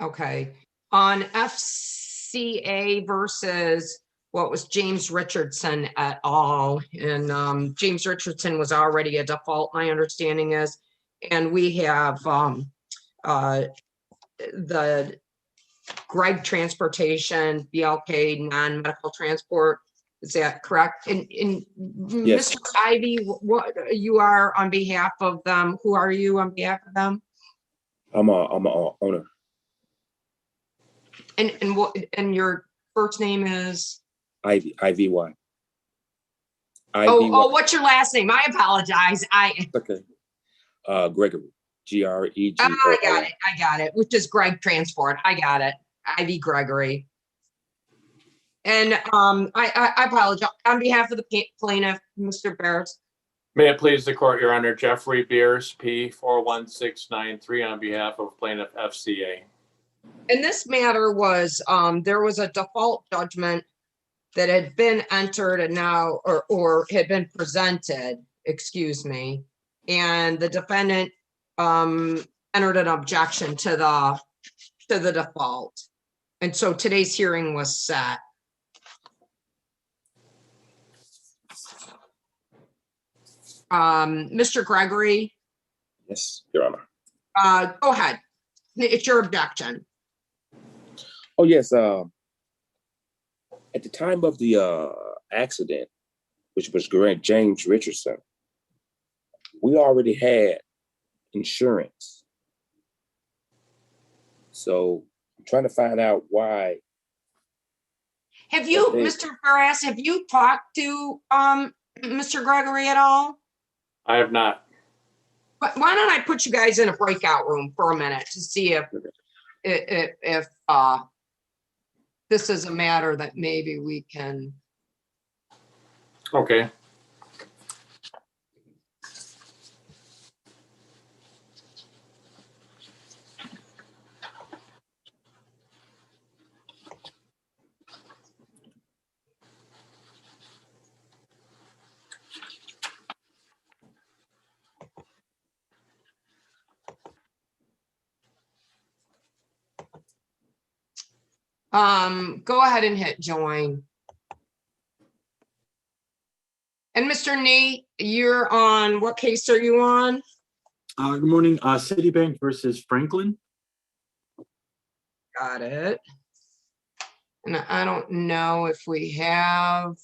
Okay. On FCA versus what was James Richardson et al. And James Richardson was already a default, my understanding is. And we have the Greg Transportation, BLK non-medical transport. Is that correct? And Yes. Mr. Ivy, what you are on behalf of them? Who are you on behalf of them? I'm a owner. And what? And your first name is? Ivy. IVY. Oh, what's your last name? I apologize. Okay. Gregory. GREGORY. I got it. Which is Greg Transport. I got it. Ivy Gregory. And I apologize on behalf of the plaintiff, Mr. Bears. May it please the court, Your Honor, Jeffrey Beers, P41693, on behalf of plaintiff FCA. And this matter was, there was a default judgment that had been entered and now, or had been presented, excuse me. And the defendant entered an objection to the default. And so today's hearing was set. Mr. Gregory. Yes, Your Honor. Go ahead. It's your objection. Oh, yes. At the time of the accident, which was Greg James Richardson, we already had insurance. So I'm trying to find out why. Have you, Mr. Barras, have you talked to Mr. Gregory at all? I have not. But why don't I put you guys in a breakout room for a minute to see if this is a matter that maybe we can. Okay. Go ahead and hit join. And Mr. Nate, you're on, what case are you on? Good morning, Citibank versus Franklin. Got it. And I don't know if we have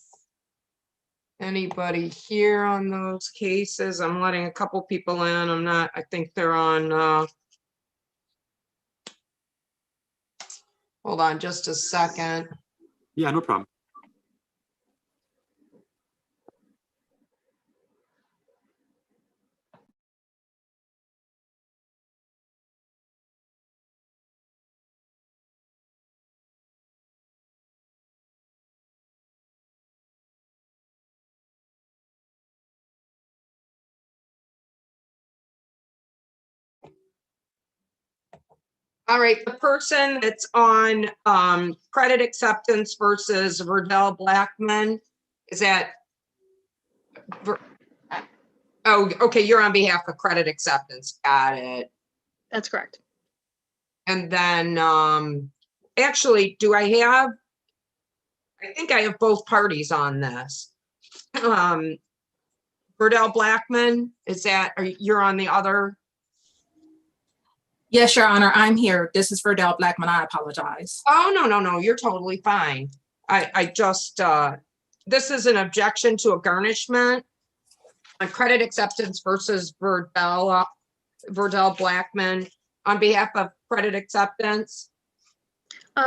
anybody here on those cases. I'm letting a couple people in. I think they're on, hold on just a second. Yeah, no problem. All right, the person that's on credit acceptance versus Verdell Blackman, is that? Oh, okay, you're on behalf of credit acceptance. Got it. That's correct. And then actually, I think I have both parties on this. Verdell Blackman, you're on the other? Yes, Your Honor, I'm here. This is Verdell Blackman. I apologize. Oh, no, you're totally fine. I just, this is an objection to a garnishment on credit acceptance versus Verdell Blackman on behalf of credit acceptance.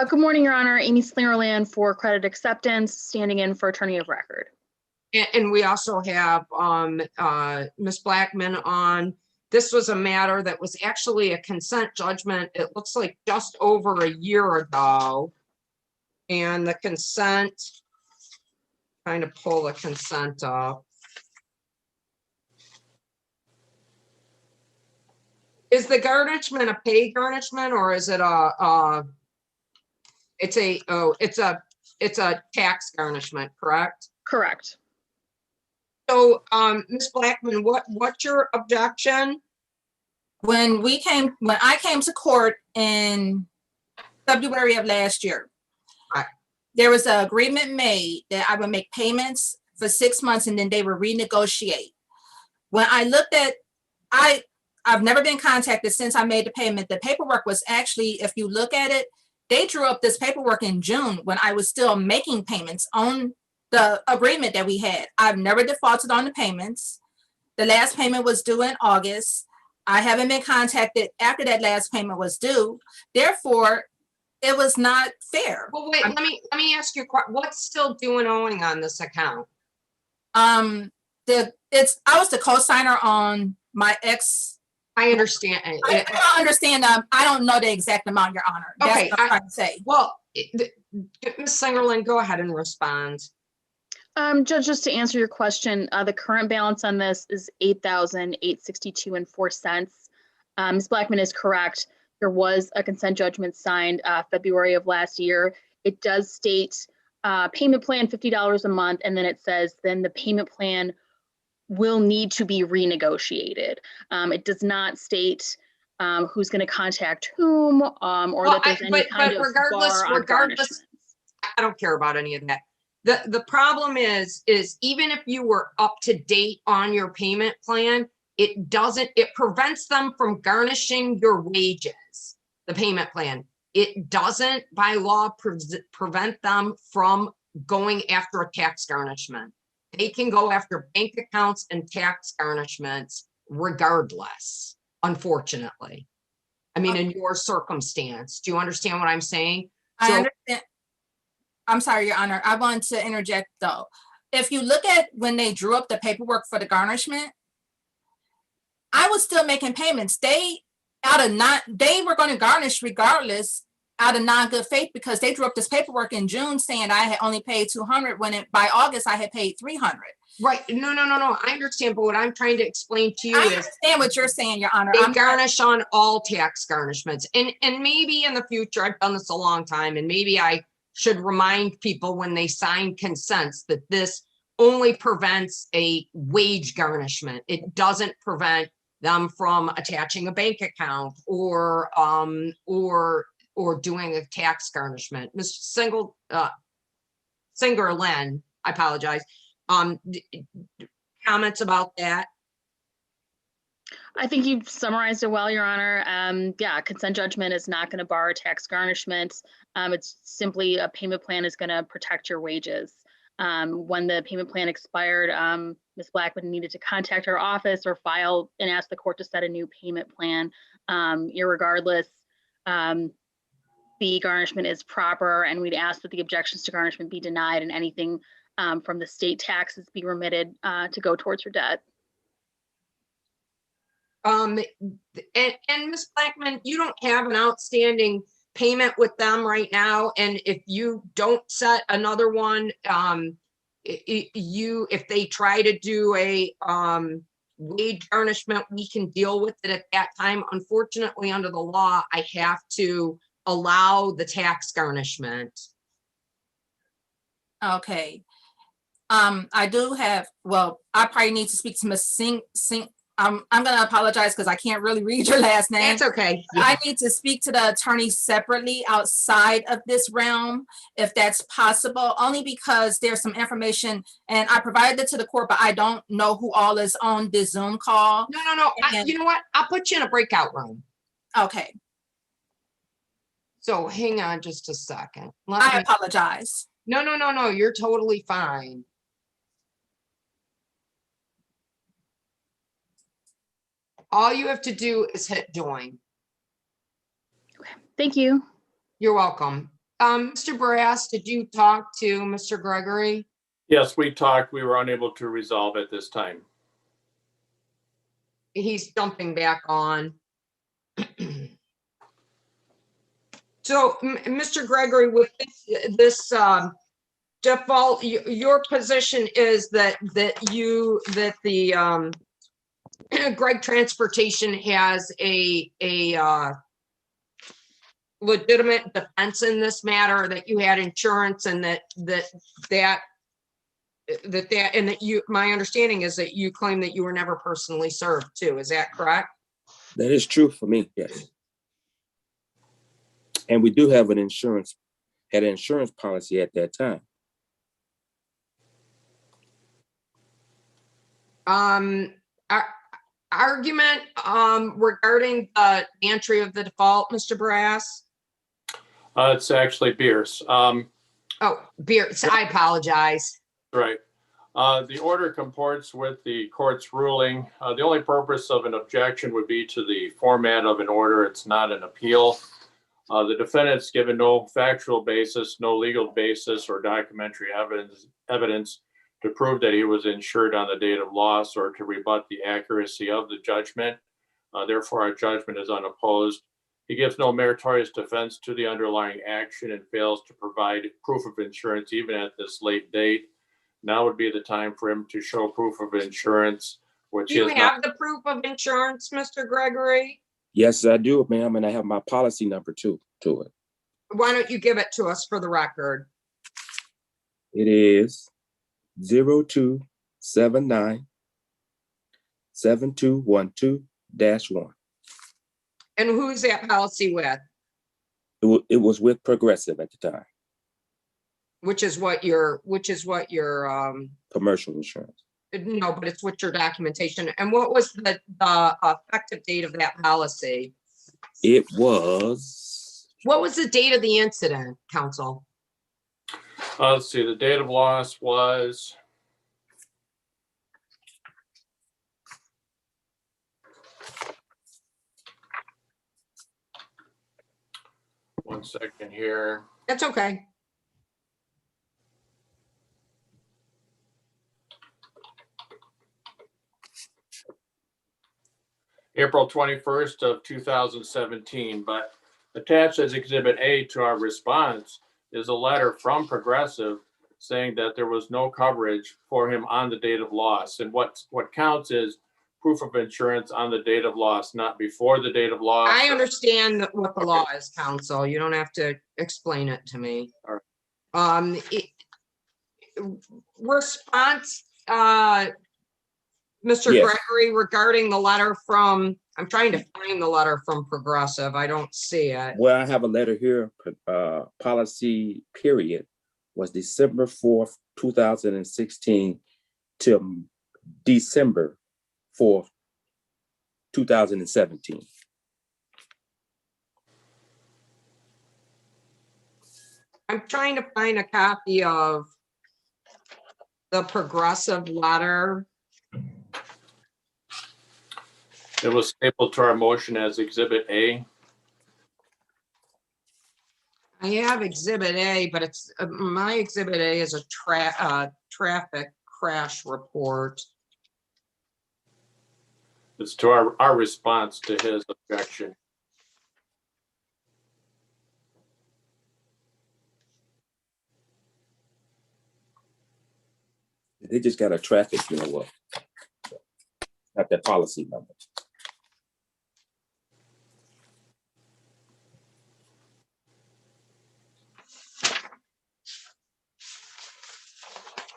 Good morning, Your Honor. Amy Slingerland for credit acceptance, standing in for attorney of record. And we also have Ms. Blackman on. This was a matter that was actually a consent judgment. It looks like just over a year ago. And the consent, trying to pull the consent up. Is the garnishment a pay garnishment or is it it's a tax garnishment, correct? Correct. So, Ms. Blackman, what's your objection? When I came to court in February of last year. Right. There was an agreement made that I would make payments for 6 months and then they would renegotiate. When I looked at, I've never been contacted since I made the payment. The paperwork was actually, if you look at it, they drew up this paperwork in June when I was still making payments on the agreement that we had. I've never defaulted on the payments. The last payment was due in August. I haven't been contacted after that last payment was due. Therefore, it was not fair. Well, wait, let me ask you, what's still due and owing on this account? I was the co-signer on my ex. I understand. I don't understand. I don't know the exact amount, Your Honor. That's Okay, what I'm trying to say. Well, Ms. Singerland, go ahead and respond. Judge, just to answer your question, the current balance on this is $8,862.04. Ms. Blackman is correct. There was a consent judgment signed February of last year. It does state payment plan $50 a month, and then it says then the payment plan will need to be renegotiated. It does not state who's going to contact whom, or Well, that there's any kind of bar on garnishments. I don't care about any of that. The problem is even if you were up to date on your payment plan, it prevents them from garnishing your wages, the payment plan. It doesn't by law prevent them from going after a tax garnishment. They can go after bank accounts and tax garnishments regardless, unfortunately. I mean, in your circumstance, do you understand what I'm saying? I understand. I'm sorry, Your Honor. I want to interject though. If you look at when they drew up the paperwork for the garnishment, I was still making payments. They were going to garnish regardless out of non-good faith because they drew up this paperwork in June saying I had only paid $200 when by August I had paid $300. Right. No. I understand. But what I'm trying to explain to you I is understand what you're saying, Your Honor. they garnish on all tax garnishments. And maybe in the future, I've done this a long time, and maybe I should remind people when they sign consents that this only prevents a wage garnishment. It doesn't prevent them from attaching a bank account or doing a tax garnishment. Mr. Singerland, I apologize. Comments about that? I think you've summarized it well, Your Honor. Yeah, consent judgment is not going to bar tax garnishments. It's simply a payment plan is going to protect your wages. When the payment plan expired, Ms. Blackman needed to contact our office or file and ask the court to set a new payment plan. Irregardless, the garnishment is proper, and we'd ask that the objections to garnishment be denied and anything from the state taxes be remitted to go towards your debt. And Ms. Blackman, you don't have an outstanding payment with them right now. And if you don't set another one, if they try to do a wage garnishment, we can deal with it at that time. Unfortunately, under the law, I have to allow the tax garnishment. Okay. I do have, well, I probably need to speak to Ms. Singh. I'm going to apologize because I can't really read your last name. That's okay. I need to speak to the attorney separately outside of this realm, if that's possible, only because there's some information and I provided it to the court, but I don't know who all is on this Zoom call. No. You know what? I'll put you in a breakout room. Okay. So hang on just a second. I apologize. No. You're totally fine. All you have to do is hit join. Thank you. You're welcome. Mr. Brass, did you talk to Mr. Gregory? Yes, we talked. We were unable to resolve it this time. He's jumping back on. So, Mr. Gregory, with this default, your position is that the Greg Transportation has a legitimate defense in this matter, that you had insurance, and that my understanding is that you claim that you were never personally served too. Is that correct? That is true for me, yes. And we do have had an insurance policy at that time. Argument, regarding the entry of the default, Mr. Brass? It's actually Beers. Oh, Beers, I apologize. Right. The order comports with the court's ruling. The only purpose of an objection would be to the format of an order. It's not an appeal. The defendant's given no factual basis, no legal basis or documentary evidence to prove that he was insured on the date of loss or to rebut the accuracy of the judgment. Therefore, our judgment is unopposed. He gives no meritorious defense to the underlying action and fails to provide proof of insurance even at this late date. Now would be the time for him to show proof of insurance, which Do you is have not. the proof of insurance, Mr. Gregory? Yes, I do, ma'am, and I have my policy number too to it. Why don't you give it to us for the record? It is 0279 7212-1. And who's that policy with? It was with Progressive at the time, Which is what your, commercial insurance. no, but it's what your documentation, and what was the effective date of that policy? It was, What was the date of the incident, counsel? Let's see, the date of loss was. One second here. That's okay. April 21st of 2017, but attached as Exhibit A to our response is a letter from Progressive saying that there was no coverage for him on the date of loss. And what counts is proof of insurance on the date of loss, not before the date of loss. I understand what the law is, counsel. You don't have to explain it to me. All Response, Mr. Yes. Gregory, regarding the letter from, I'm trying to find the letter from Progressive. I don't see it. well, I have a letter here, policy period was December 4th, 2016 till December 4th, 2017. I'm trying to find a copy of the Progressive letter. It was stapled to our motion as Exhibit A. I have Exhibit A, but it's, my Exhibit A is a traffic crash report. It's to our response to his objection. They just got a traffic, not that policy number.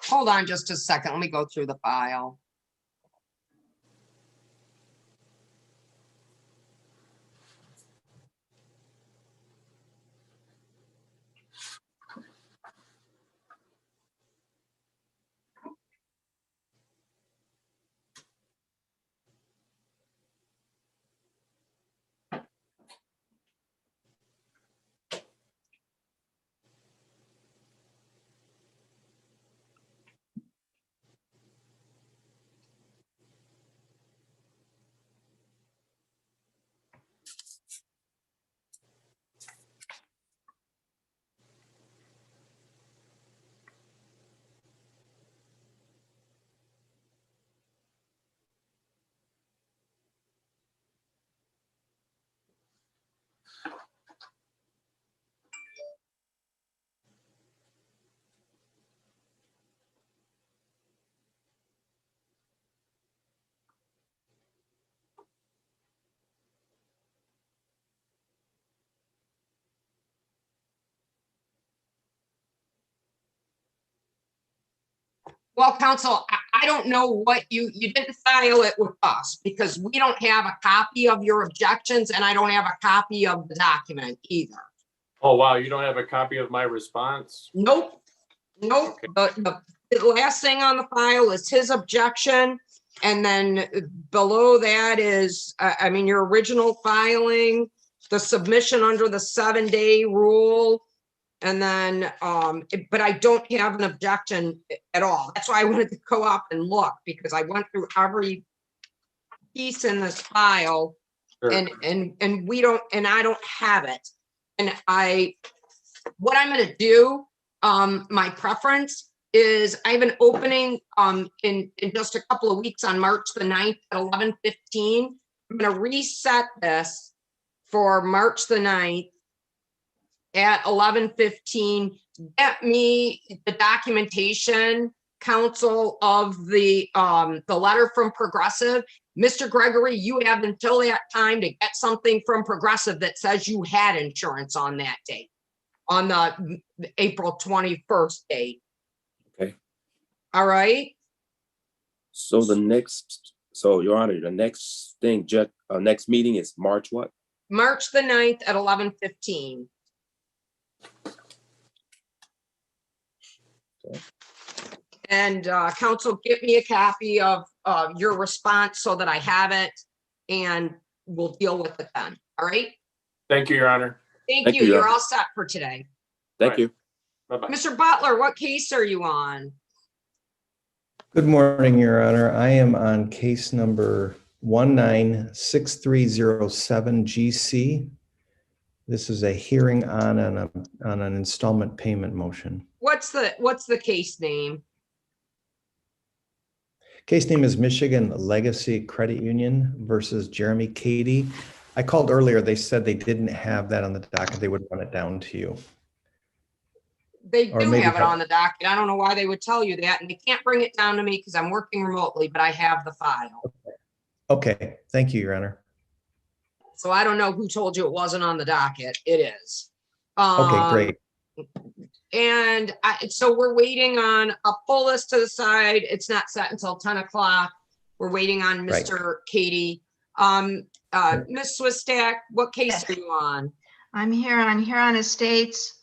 Hold on just a second. Let me go through the file. Well, counsel, I don't know what you didn't file it with us because we don't have a copy of your objections and I don't have a copy of the document either. Oh, wow, you don't have a copy of my response? Nope, nope. The last thing on the file is his objection. And then below that is, I mean, your original filing, the submission under the 7-day rule. And then, but I don't have an objection at all. That's why I wanted to go up and look, because I went through every piece in this file. Sure. And we don't, and I don't have it. And what I'm gonna do, my preference is I have an opening, in just a couple of weeks on March the 9th at 11:15. I'm gonna reset this for March the 9th at 11:15. Get me the documentation, counsel, of the letter from Progressive. Mr. Gregory, you have until that time to get something from Progressive that says you had insurance on that date, on the April 21st date. Okay. All right? So Your Honor, the next thing, next meeting is March what? March the 9th at 11:15. And counsel, get me a copy of your response so that I have it, and we'll deal with it then. All right? Thank you, Your Honor. Thank Thank you. you, Your You're Honor. all set for today. Thank Right. you. Bye-bye. Mr. Butler, what case are you on? Good morning, Your Honor. I am on case number 196307 GC. This is a hearing on an installment payment motion. What's the case name? Case name is Michigan Legacy Credit Union versus Jeremy Cady. I called earlier. They said they didn't have that on the docket. They would run it down to you. They Or do maybe have it have- on the docket. I don't know why they would tell you that, and they can't bring it down to me because I'm working remotely, but I have the file. Okay, thank you, Your Honor. So I don't know who told you it wasn't on the docket. It is. Okay, great. And so we're waiting on, I'll pull this to the side. It's not set until 10 o'clock. We're waiting on Right. Mr. Katie. Ms. Swistak, what case Yes. are you on? I'm here on Huron Estates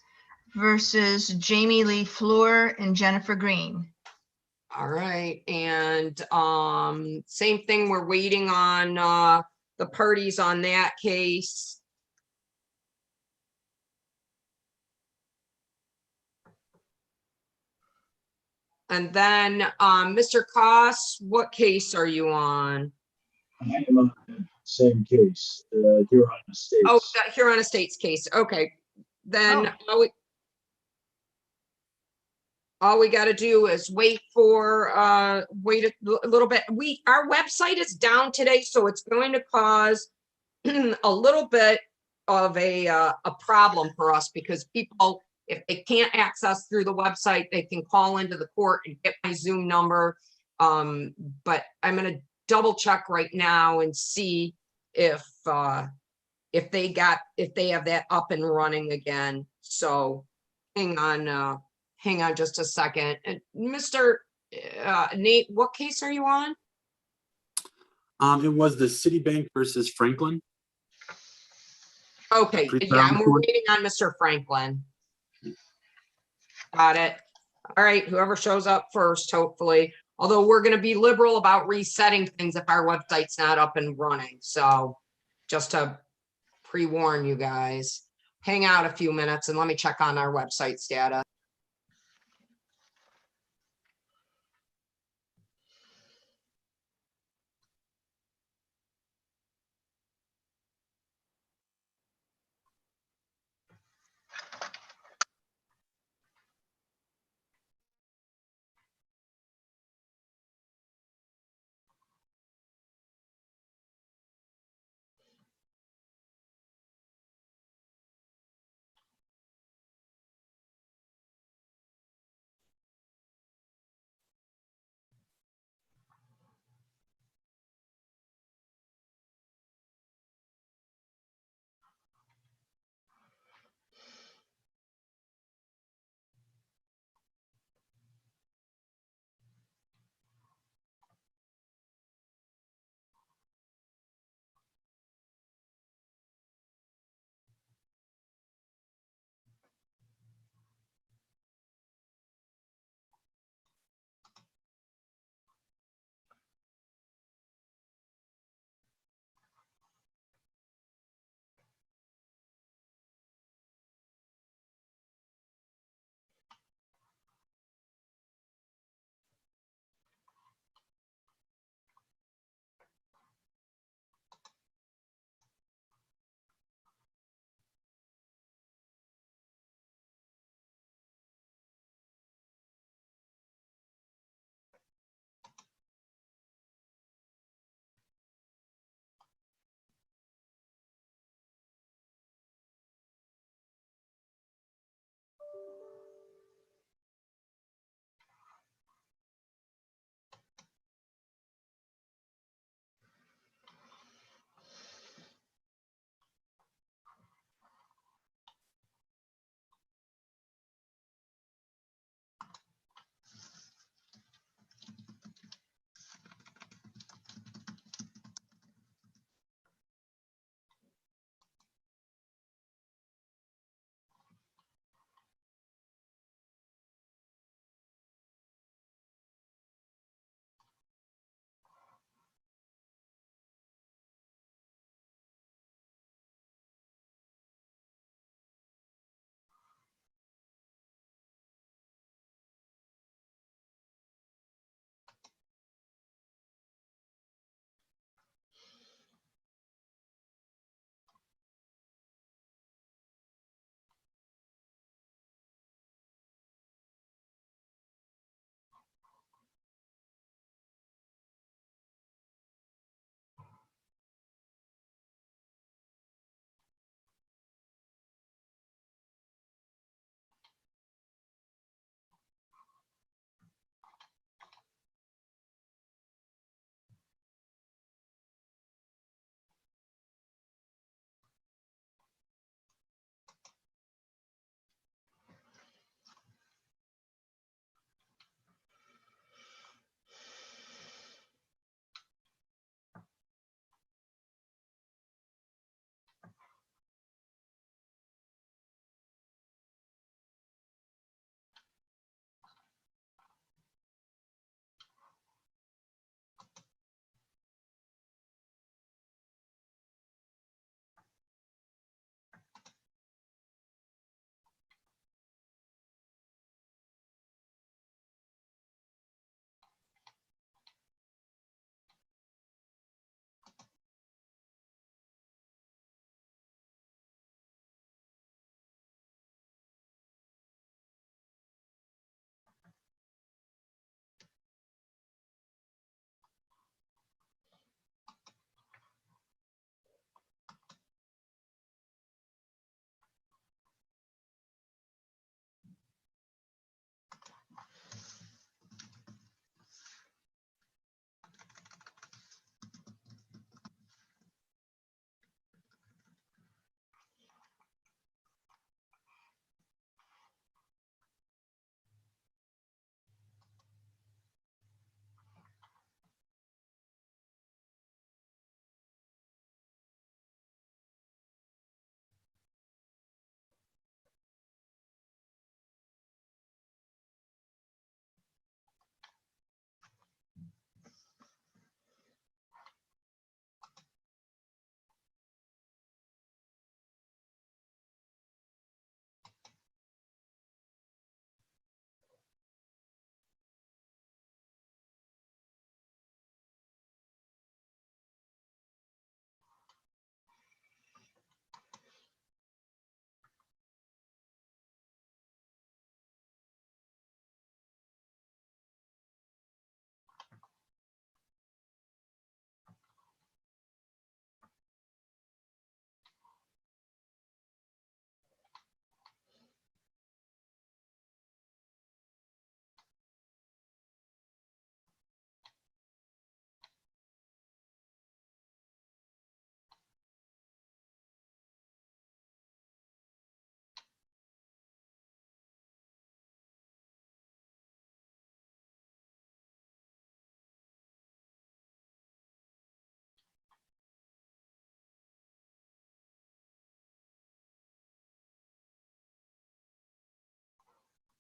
versus Jamie Lee Fleur and Jennifer Green. All right, and same thing, we're waiting on the parties on that case. And then Mr. Koss, what case are you on? I am on the same case, Huron Estates. Oh, that Huron Estates case, okay. Then all we gotta do is wait a little bit. Our website is down today, so it's going to cause a little bit of a problem for us, because people, if they can't access through the website, they can call into the court and get my Zoom number. But I'm gonna double check right now and see if they have that up and running again. So hang on just a second. And Mr. Nate, what case are you on? It was the Citibank versus Franklin. Okay, yeah, and we're waiting on Mr. Franklin. Got it. All right, whoever shows up first, hopefully. Although we're gonna be liberal about resetting things if our website's not up and running. So just to pre-warn you guys, hang out a few minutes and let me check on our website status.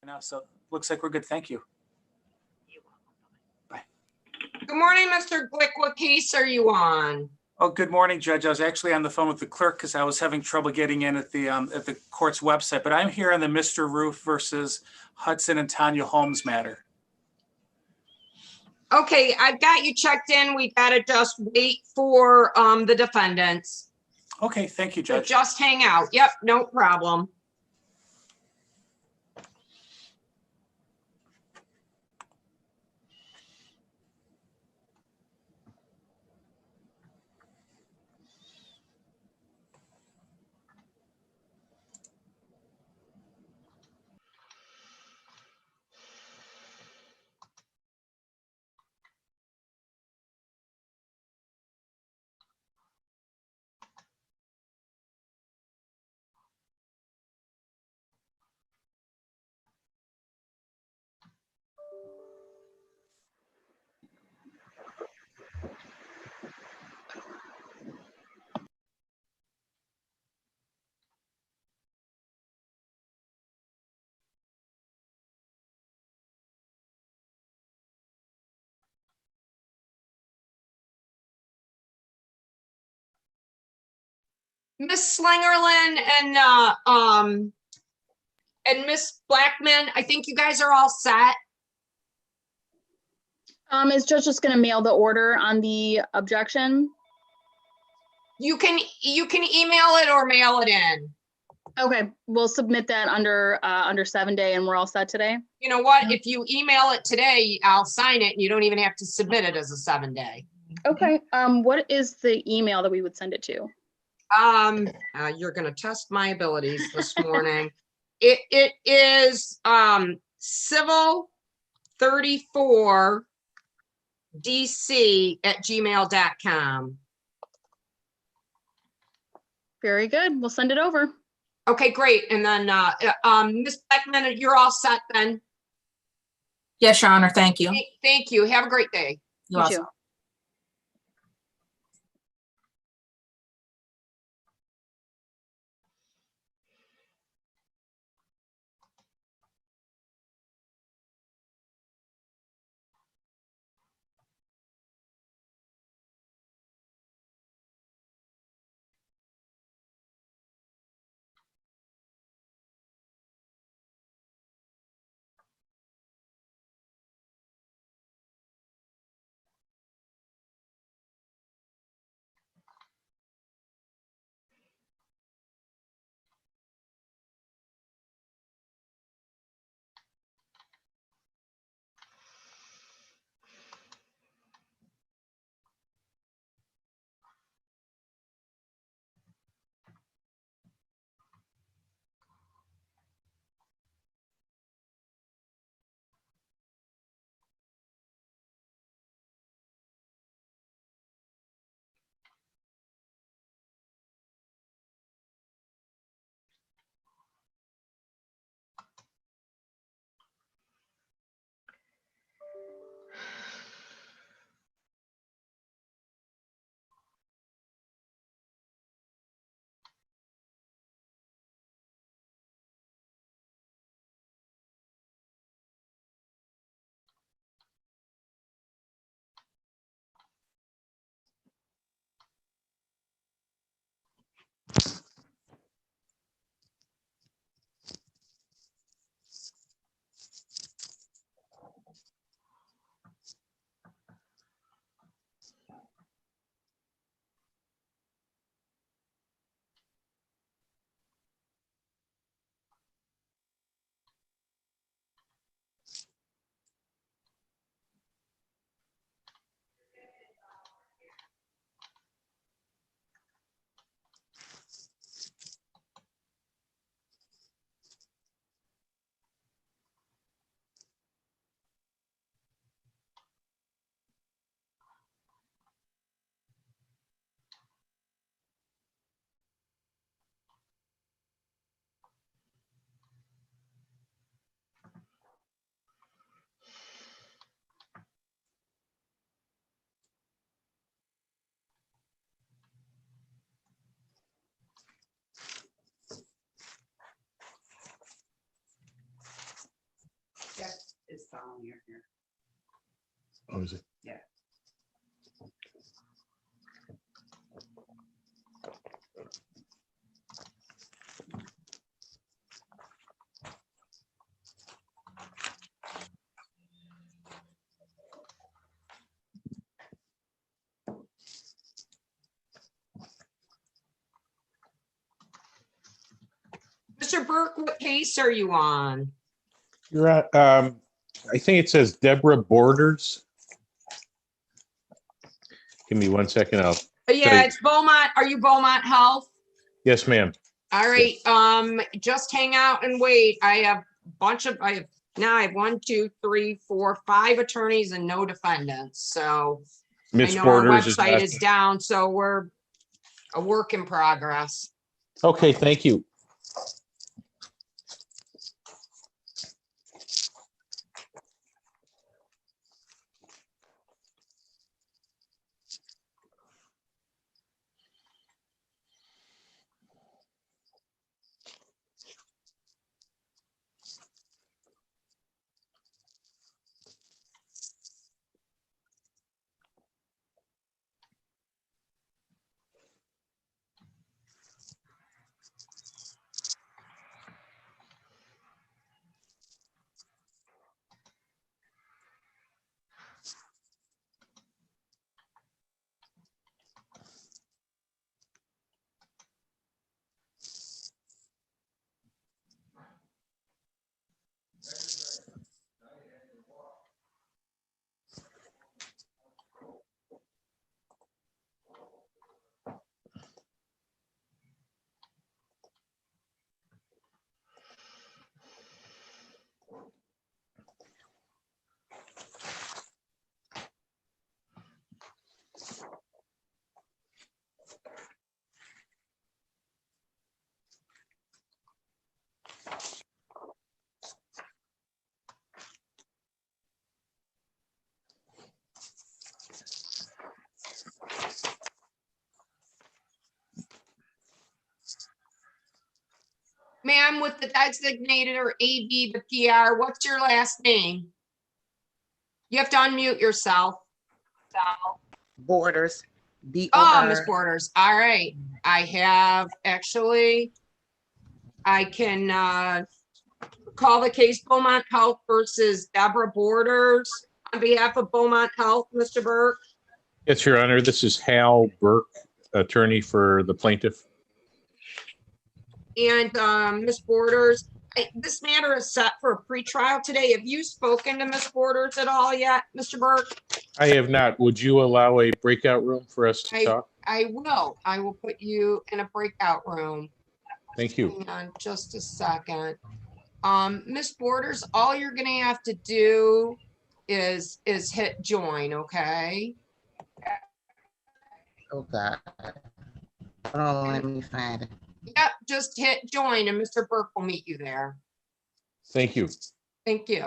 Now, so looks like we're good. Thank you. Good morning, Mr. Glick. What case are you on? Oh, good morning, Judge. I was actually on the phone with the clerk because I was having trouble getting in at the court's website, but I'm here on the Mr. Roof versus Hudson and Tanya Holmes matter. Okay, I've got you checked in. We gotta just wait for the defendants. Okay, thank you, So Judge. just hang out. Yep, no problem. Miss Slingerland and Miss Blackman, I think you guys are all set. Is Judge just gonna mail the order on the objection? You can email it or mail it in. Okay, we'll submit that under 7-day and we're all set today. You know what? If you email it today, I'll sign it and you don't even have to submit it as a 7-day. Okay, what is the email that we would send it to? You're gonna test my abilities this morning. It is civil 34 dc@gmail.com. Very good, we'll send it over. Okay, great. And then Ms. Beckman, you're all set then. Yes, Your Honor, thank you. Thank you. Have a great day. You You also. too. It's found here. Oh, is it? Yeah. Mr. Burke, what case are you on? You're at, I think it says Deborah Borders. Give me 1 second. Yeah, it's Beaumont. Are you Beaumont Health? Yes, ma'am. All right, just hang out and wait. I have a bunch of, I have 1, 2, 3, 4, 5 attorneys and no defendants, so. I Miss know our Borders is website not. is down, so we're a work in progress. Okay, thank you. Ma'am, with the designated or AD, the PR, what's your last name? You have to unmute yourself. Borders. Oh, Miss BOR. Borders, all right. I have, actually, I can call the case Beaumont Health versus Deborah Borders on behalf of Beaumont Health, Mr. Burke. Yes, Your Honor. This is Hal Burke, attorney for the plaintiff. And Miss Borders, this matter is set for a pretrial today. Have you spoken to Miss Borders at all yet, Mr. Burke? I have not. Would you allow a breakout room for us to talk? I will. I will put you in a breakout room. Thank you. Hang on just a second. Miss Borders, all you're gonna have to do is hit join, okay? Oh God. Oh, let me find it. Yep, just hit join and Mr. Burke will meet you there. Thank you. Thank you.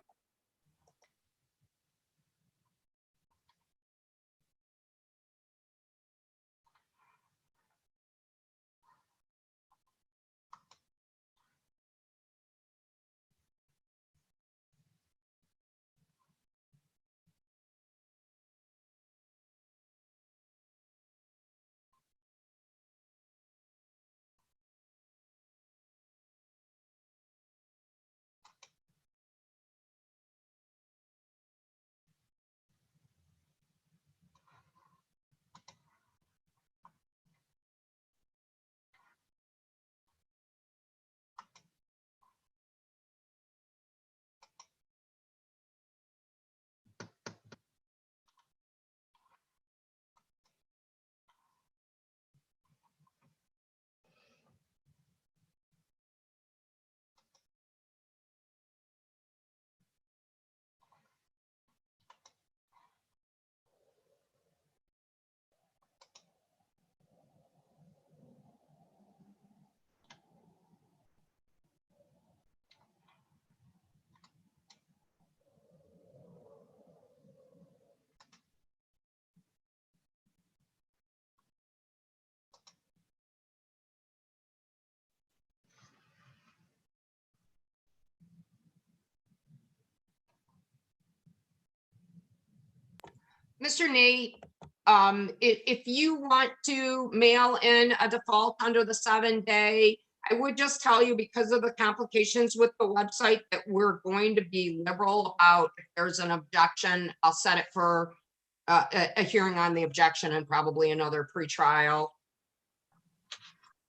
Mr. Nate, if you want to mail in a default under the 7-day, I would just tell you because of the complications with the website that we're going to be liberal about if there's an objection, I'll set it for a hearing on the objection and probably another pretrial.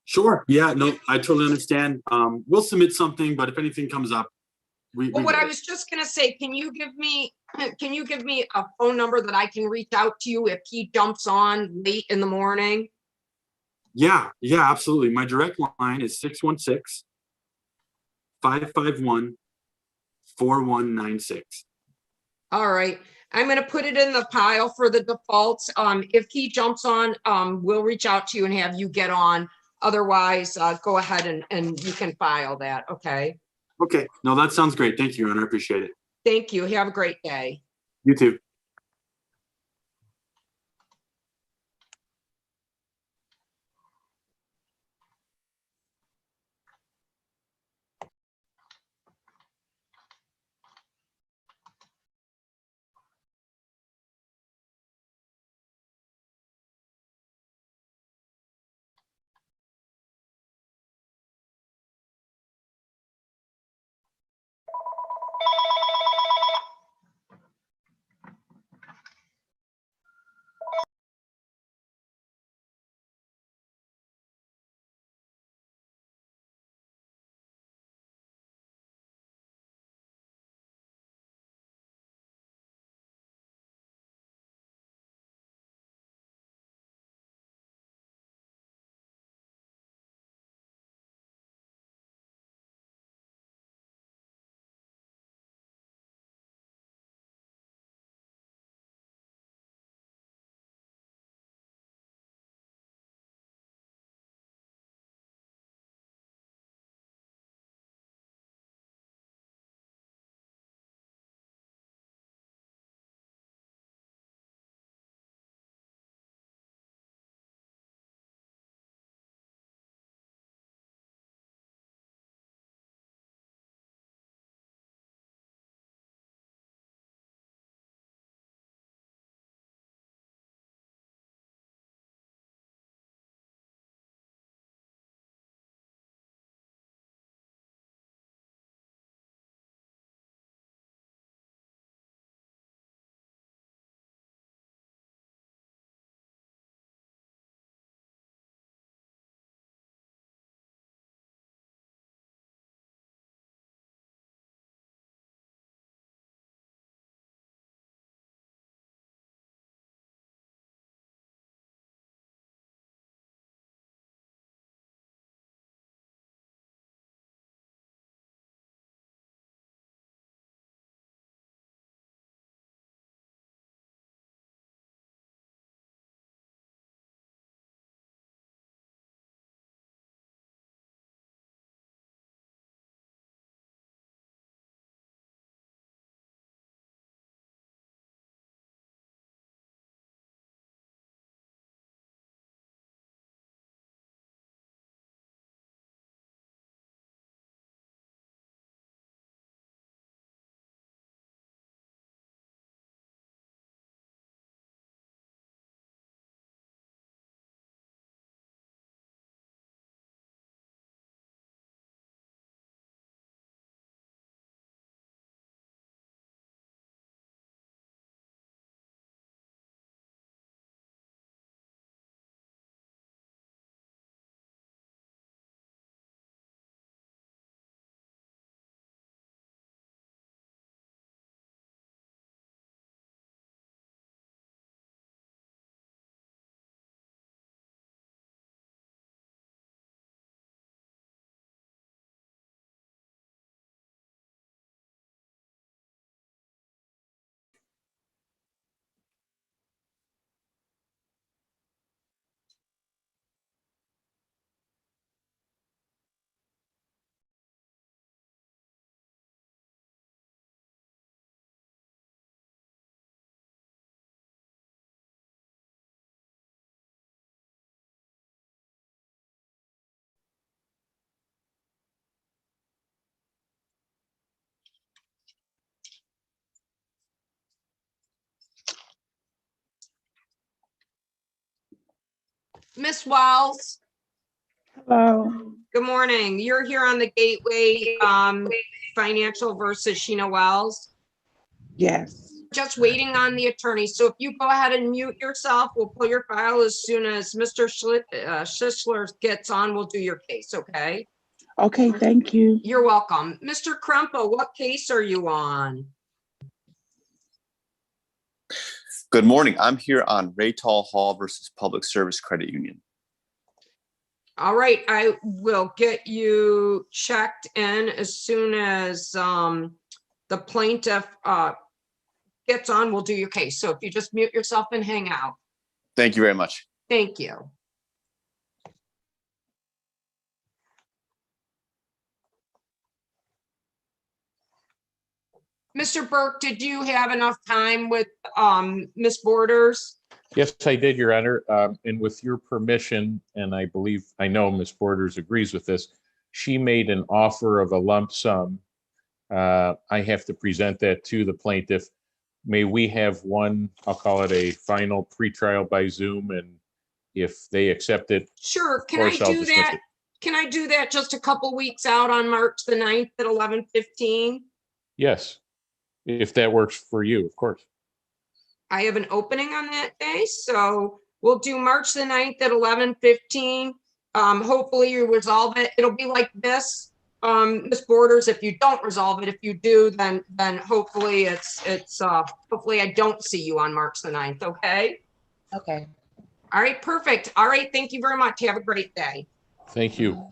Sure. Yeah, no, I totally understand. We'll submit something, but if anything comes up, we Well, what get I it. was just gonna say, can you give me a phone number that I can reach out to you if he jumps on late in the morning? Yeah, absolutely. My direct line is 616-551-4196. All right, I'm gonna put it in the pile for the defaults. If he jumps on, we'll reach out to you and have you get on. Otherwise, go ahead and you can file that, okay? Okay, no, that sounds great. Thank you, Your Honor. I appreciate it. Thank you. Have a great day. You too. Miss Wells, Hello. good morning. You're here on the Gateway Financial versus Sheena Wells. Yes. Just waiting on the attorney. So if you go ahead and mute yourself, we'll pull your file as soon as Mr. Schistler gets on. We'll do your case, okay? Okay, thank you. You're welcome. Mr. Krempo, what case are you on? Good morning. I'm here on Raytall Hall versus Public Service Credit Union. All right, I will get you checked in as soon as the plaintiff gets on. We'll do your case. So if you just mute yourself and hang out. Thank you very much. Thank you. Mr. Burke, did you have enough time with Ms. Borders? Yes, I did, Your Honor. And with your permission, and I know Ms. Borders agrees with this, she made an offer of a lump sum. I have to present that to the plaintiff. May we have one, I'll call it a final pretrial by Zoom, and if they accept it. Sure. Can of I course I'll do dismiss that? it. Can I do that just a couple weeks out on March the 9th at 11:15? Yes, if that works for you, of course. I have an opening on that day, so we'll do March the 9th at 11:15. Hopefully you resolve it. It'll be like this, Ms. Borders. If you don't resolve it, if you do, then hopefully hopefully I don't see you on March the 9th. Okay. Okay. All right. Perfect. All right. Thank you very much. Have a great day. Thank you.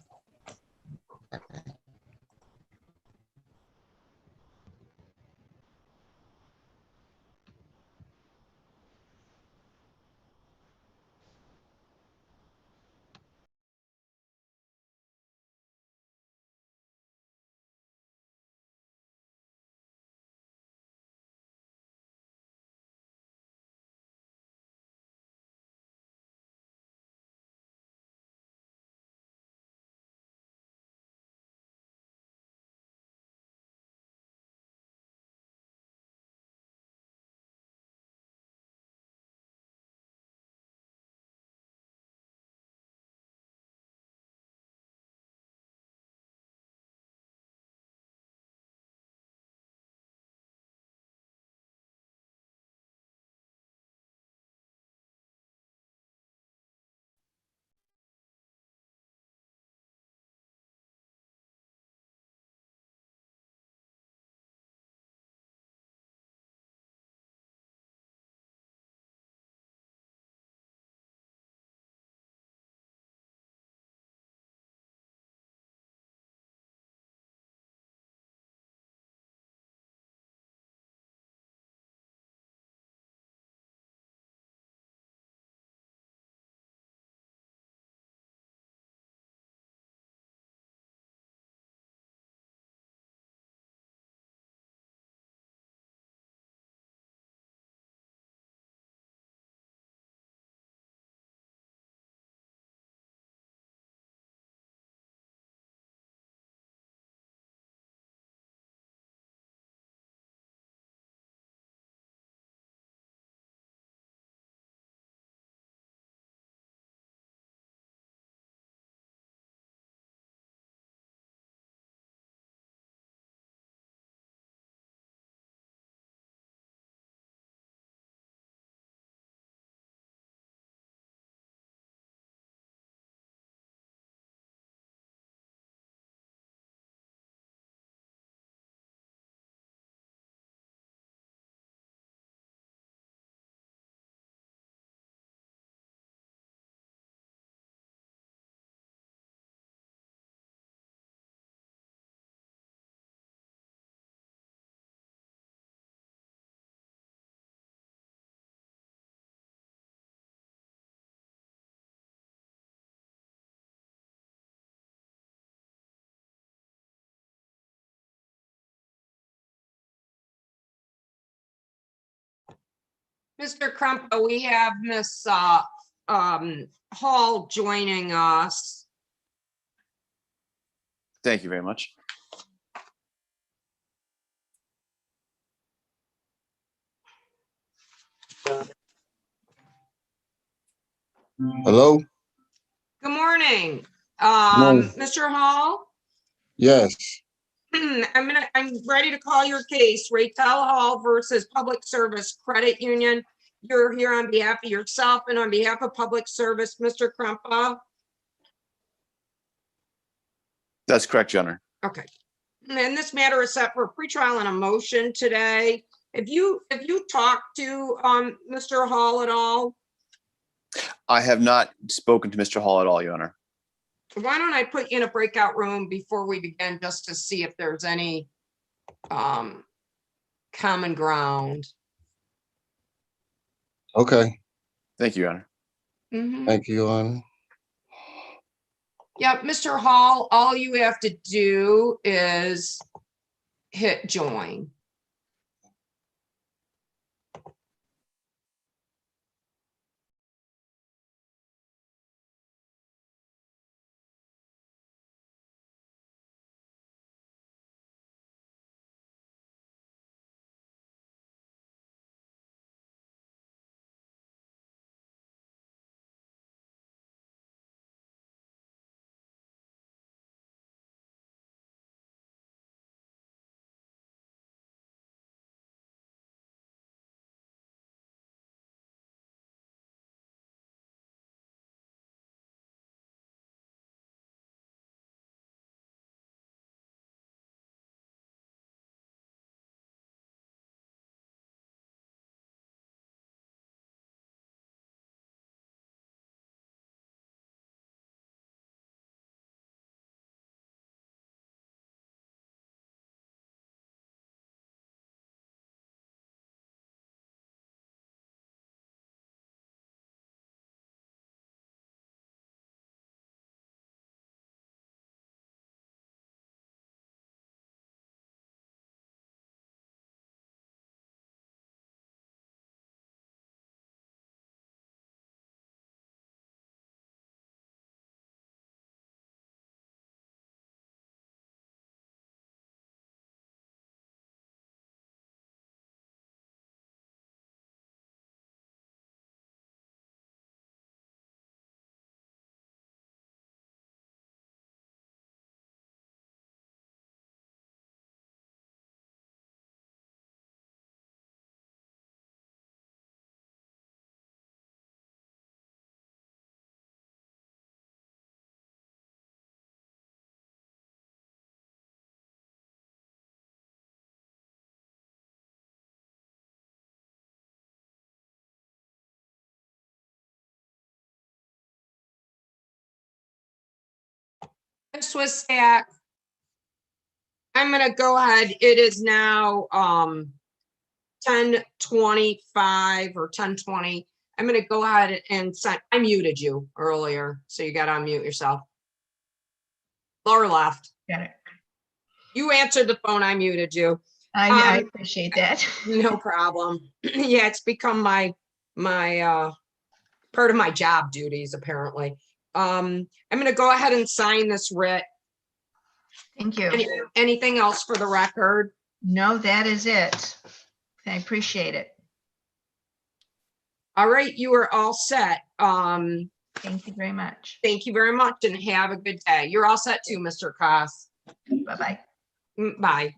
Mr. Krempo, we have Miss Hall joining us. Thank you very much. Hello? morning. Morning. Mr. Hall? Yes, I'm ready to call your case, Raytel Hall versus Public Service Credit Union. You're here on behalf of yourself and on behalf of Public Service, Mr. Krumpa. That's correct, Your Honor. Okay. And this matter is set for pretrial and a motion today. If you talked to Mr. Hall at all, I have not spoken to Mr. Hall at all, Your Honor. why don't I put you in a breakout room before we begin, just to see if there's any common ground. okay. Thank you, Your Honor. Mhm. Thank you, Your Honor. Yep, Mr. Hall, all you have to do is hit join. This was Stack. I'm gonna go ahead. It is now 10:25 or 10:20. I'm gonna go ahead and send, I muted you earlier, so you gotta unmute yourself. Lower left. Got it. You answered the phone, I muted you. I appreciate that. No problem. Yeah, it's become my part of my job duties, apparently. I'm gonna go ahead and sign this writ. Thank you. Anything else for the record? No, that is it. I appreciate it. All right, you are all set. Thank you very much. Thank you very much and have a good day. You're all set too, Mr. Koss. Bye-bye. Bye.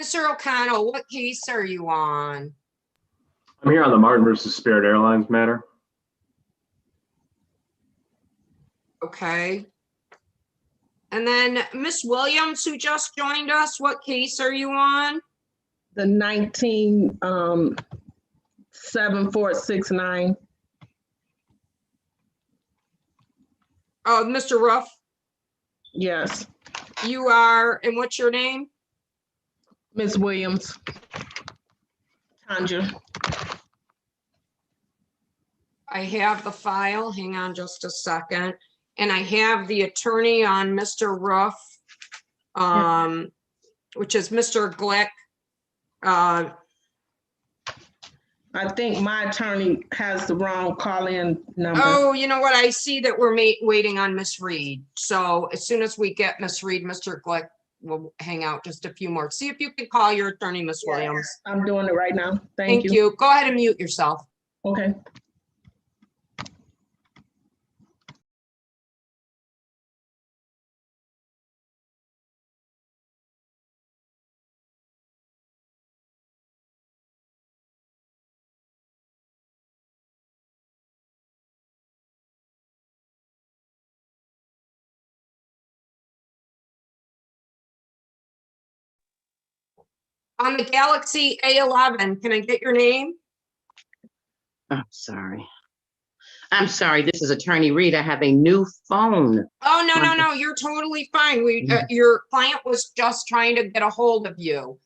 Mr. O'Connell, what case are you on? I'm here on the Martin versus Spirit Airlines matter. Okay. And then Miss Williams, who just joined us, what case are you on? The 7469. Oh, Mr. Ruff, Yes, you are, and what's your name? Ms. Williams. Tanja. I have the file. Hang on just a second. And I have the attorney on Mr. Ruff, which is Mr. Glick. I think my attorney has the wrong call-in number. Oh, you know what? I see that we're waiting on Miss Reed. So as soon as we get Miss Reed, Mr. Glick will hang out just a few more. See if you can call your attorney, Miss Williams. I'm doing it right now. Thank you. Go ahead and mute yourself. Okay. On the Galaxy A11, can I get your name? I'm sorry. I'm sorry, this is Attorney Reed. I have a new phone. Oh, no, you're totally fine. Your client was just trying to get a hold of you.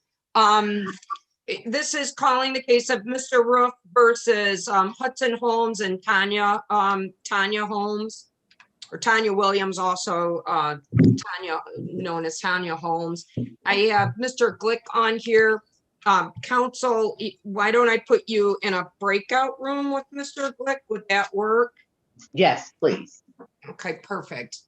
This is calling the case of Mr. Roof versus Hudson Holmes and Tanya Holmes, or Tanya Williams, also Tanya, known as Tanya Holmes. I have Mr. Glick on here. Counsel, why don't I put you in a breakout room with Mr. Glick? Would that work? Yes, please. Okay, perfect.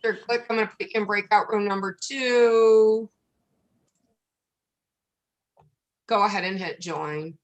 Mr. Glick, I'm going to put you in breakout room number 2. Go ahead and hit join.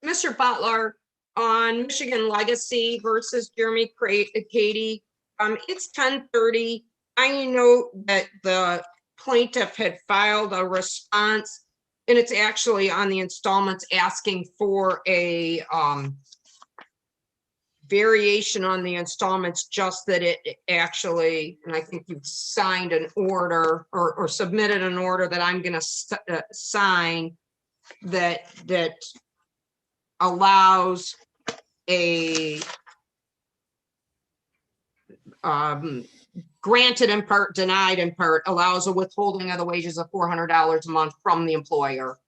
Mr. Butler, on Michigan Legacy versus Jeremy Cady, it's 10:30. I know that the plaintiff had filed a response, and it's actually on the installments asking for a variation on the installments, just that it actually, and I think you've signed an order or submitted an order that I'm going to sign that allows a granted in part, denied in part, allows a withholding of the wages of $400 a month from the employer.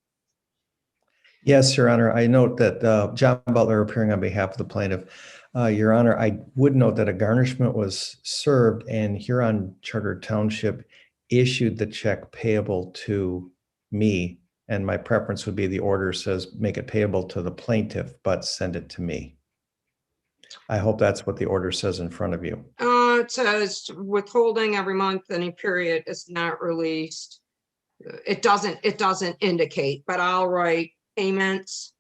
Yes, Your Honor. I note that John Butler appearing on behalf of the plaintiff. Your Honor, I would note that a garnishment was served and Huron Charter Township issued the check payable to me. And my preference would be the order says make it payable to the plaintiff, but send it to me. I hope that's what the order says in front of you. It says withholding every month, any period is not released. It doesn't indicate, but I'll write payments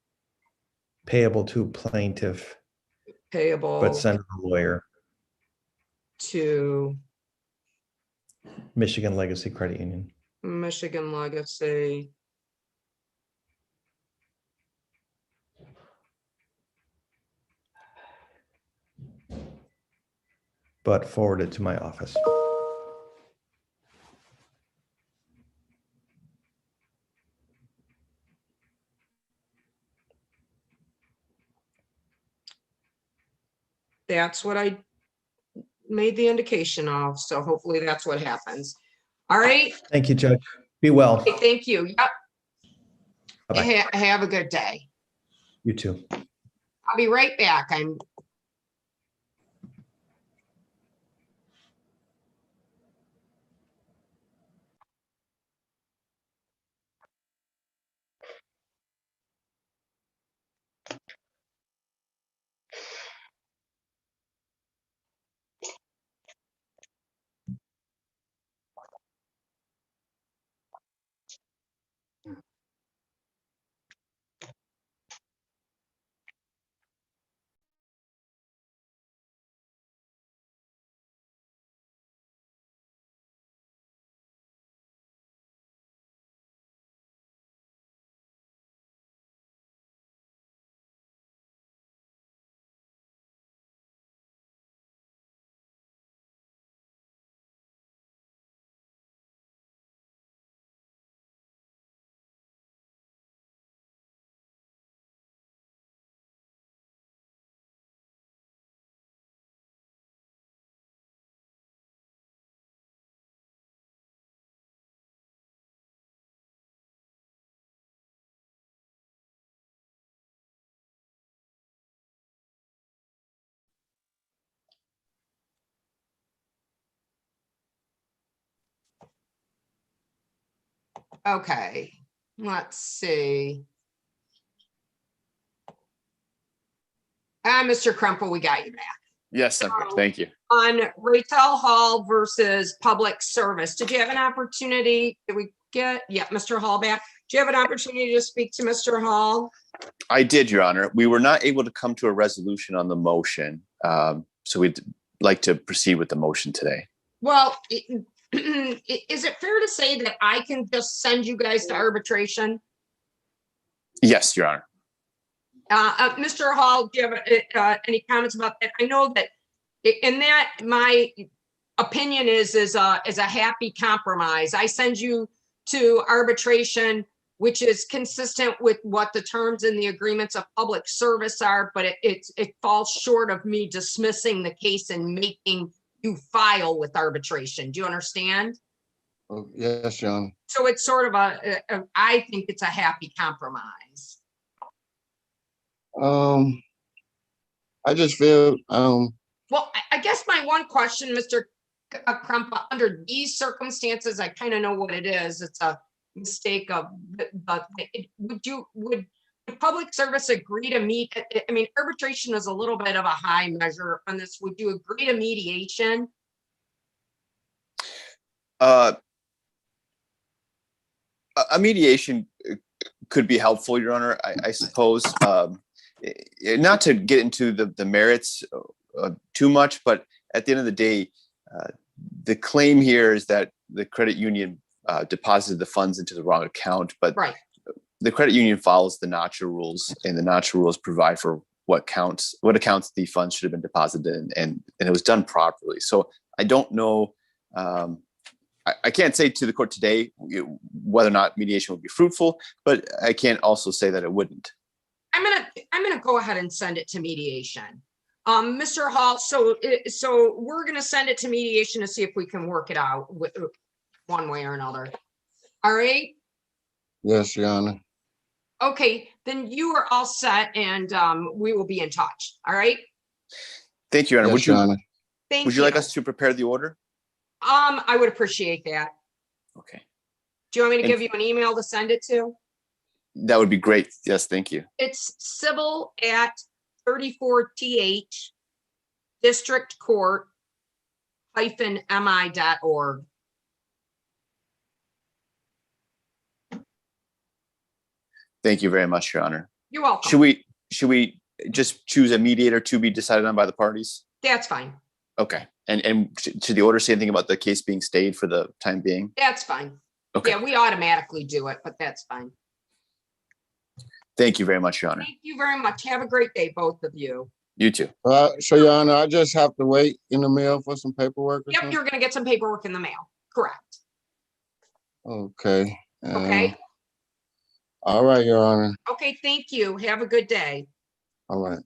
Payable to plaintiff, payable but send to the lawyer, to Michigan Legacy Credit Union. Michigan Legacy. But forwarded to my office. That's what I made the indication of. So hopefully that's what happens. All right. Thank you, Judge. Be well. Okay, thank you. Yep. Bye-bye. Have a good day. You too. I'll be right back. I'm okay. Let's see. Mr. Crumple, we got you back. Yes, I'm here. Thank you. On Raytel Hall versus Public Service, did you have an opportunity? Did we get, yeah, Mr. Hall back? Do you have an opportunity to speak to Mr. Hall? I did, Your Honor. We were not able to come to a resolution on the motion. So we'd like to proceed with the motion today. Well, is it fair to say that I can just send you guys to arbitration? Yes, Your Honor. Mr. Hall, do you have any comments about that? I know that in that my opinion is a happy compromise. I send you to arbitration, which is consistent with what the terms in the agreements of public service are, but it falls short of me dismissing the case and making you file with arbitration. Do you understand? Oh, yes, John. So it's sort of I think it's a happy compromise. I just feel, Well, I guess my one question, Mr. Crumpa, under these circumstances, I kind of know what it is. It's a mistake of, but would public service agree to meet? I mean, arbitration is a little bit of a high measure on this. Would you agree to mediation? A mediation could be helpful, Your Honor, I suppose. Not to get into the merits too much, but at the end of the day, the claim here is that the credit union deposited the funds into the wrong account, but right. The credit union follows the NACHA rules, and the NACHA rules provide for what accounts the funds should have been deposited in, and it was done properly. So I don't know. I can't say to the court today whether or not mediation would be fruitful, but I can't also say that it wouldn't. I'm gonna go ahead and send it to mediation. Mr. Hall, so we're gonna send it to mediation to see if we can work it out with one way or another. All right? Yes, Your Honor. Okay, then you are all set and we will be in touch. All right? Thank you, Your Honor. Yes, Your Honor. Thank Would you like us to prepare the order? I would appreciate that. Okay, Do you want me to And- give you an email to send it to? that would be great. Yes, thank you. It's civil at 34th District Court -mi.org. Thank you very much, Your Honor. You're welcome. Should we just choose a mediator to be decided on by the parties? That's fine. Okay, and should the order say anything about the case being stayed for the time being? That's fine. Okay. Yeah, we automatically do it, but that's fine. Thank you very much, Your Honor. Thank you very much. Have a great day, both of you. You too. So Your Honor, I just have to wait in the mail for some paperwork or Yep, something? you're gonna get some paperwork in the mail. Correct. Okay. Okay. All right, Your Honor. Okay, thank you. Have a good day. All right.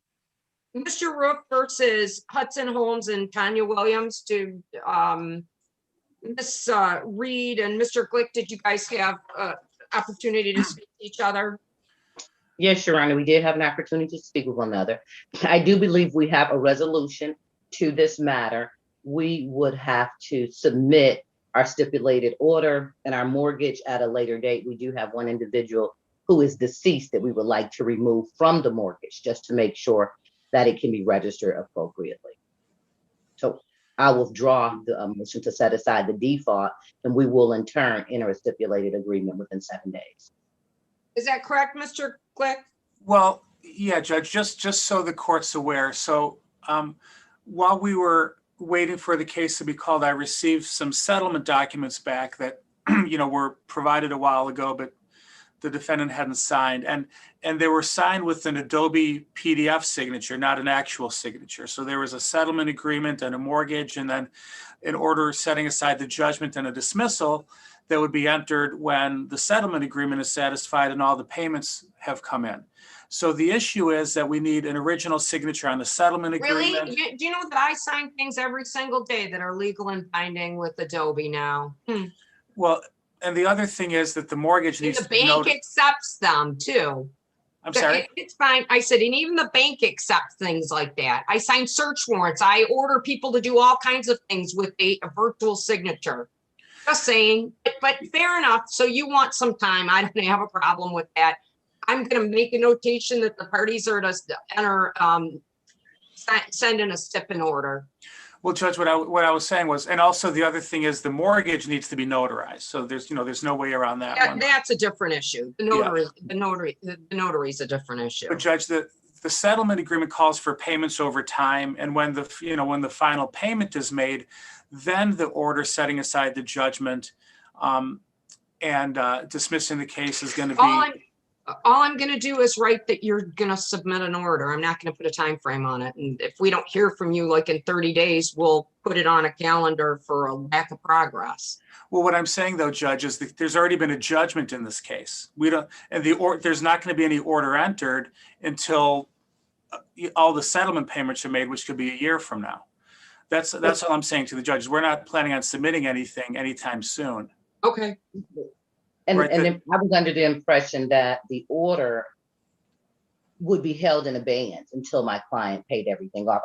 Mr. Rook versus Hudson Holmes and Tanya Williams to Miss Reed and Mr. Glick, did you guys have opportunity to speak to each other? Yes, Your Honor, we did have an opportunity to speak with one another. I do believe we have a resolution to this matter. We would have to submit our stipulated order and our mortgage at a later date. We do have one individual who is deceased that we would like to remove from the mortgage just to make sure that it can be registered appropriately. So I will withdraw the motion to set aside the default, and we will in turn enter a stipulated agreement within 7 days. Is that correct, Mr. Glick? Well, yeah, Judge, just so the court's aware. So while we were waiting for the case to be called, I received some settlement documents back that, were provided a while ago, but the defendant hadn't signed. And they were signed with an Adobe PDF signature, not an actual signature. So there was a settlement agreement and a mortgage, and then an order setting aside the judgment and a dismissal that would be entered when the settlement agreement is satisfied and all the payments have come in. So the issue is that we need an original signature on the settlement agreement. Really? Do you know that I sign things every single day that are legal and binding with Adobe now? Well, and the other thing is that the mortgage And needs the to be bank noted. accepts them too. I'm sorry? It's fine. I said, and even the bank accepts things like that. I sign search warrants. I order people to do all kinds of things with a virtual signature. Just saying, but fair enough. So you want some time. I don't have a problem with that. I'm going to make a notation that the parties are to enter, send in a stip in order. Well, Judge, what I was saying was, and also the other thing is the mortgage needs to be notarized. So there's no way around that one. That's a different issue. The notary is a different issue. But Judge, the settlement agreement calls for payments over time. And when the final payment is made, then the order setting aside the judgment and dismissing the case is going to be. All I'm going to do is write that you're going to submit an order. I'm not going to put a time frame on it. And if we don't hear from you like in 30 days, we'll put it on a calendar for a lack of progress. Well, what I'm saying though, Judge, is that there's already been a judgment in this case. There's not going to be any order entered until all the settlement payments are made, which could be a year from now. That's all I'm saying to the judges. We're not planning on submitting anything anytime soon. Okay. And Right, then I was under the impression that the order would be held in abeyance until my client paid everything off.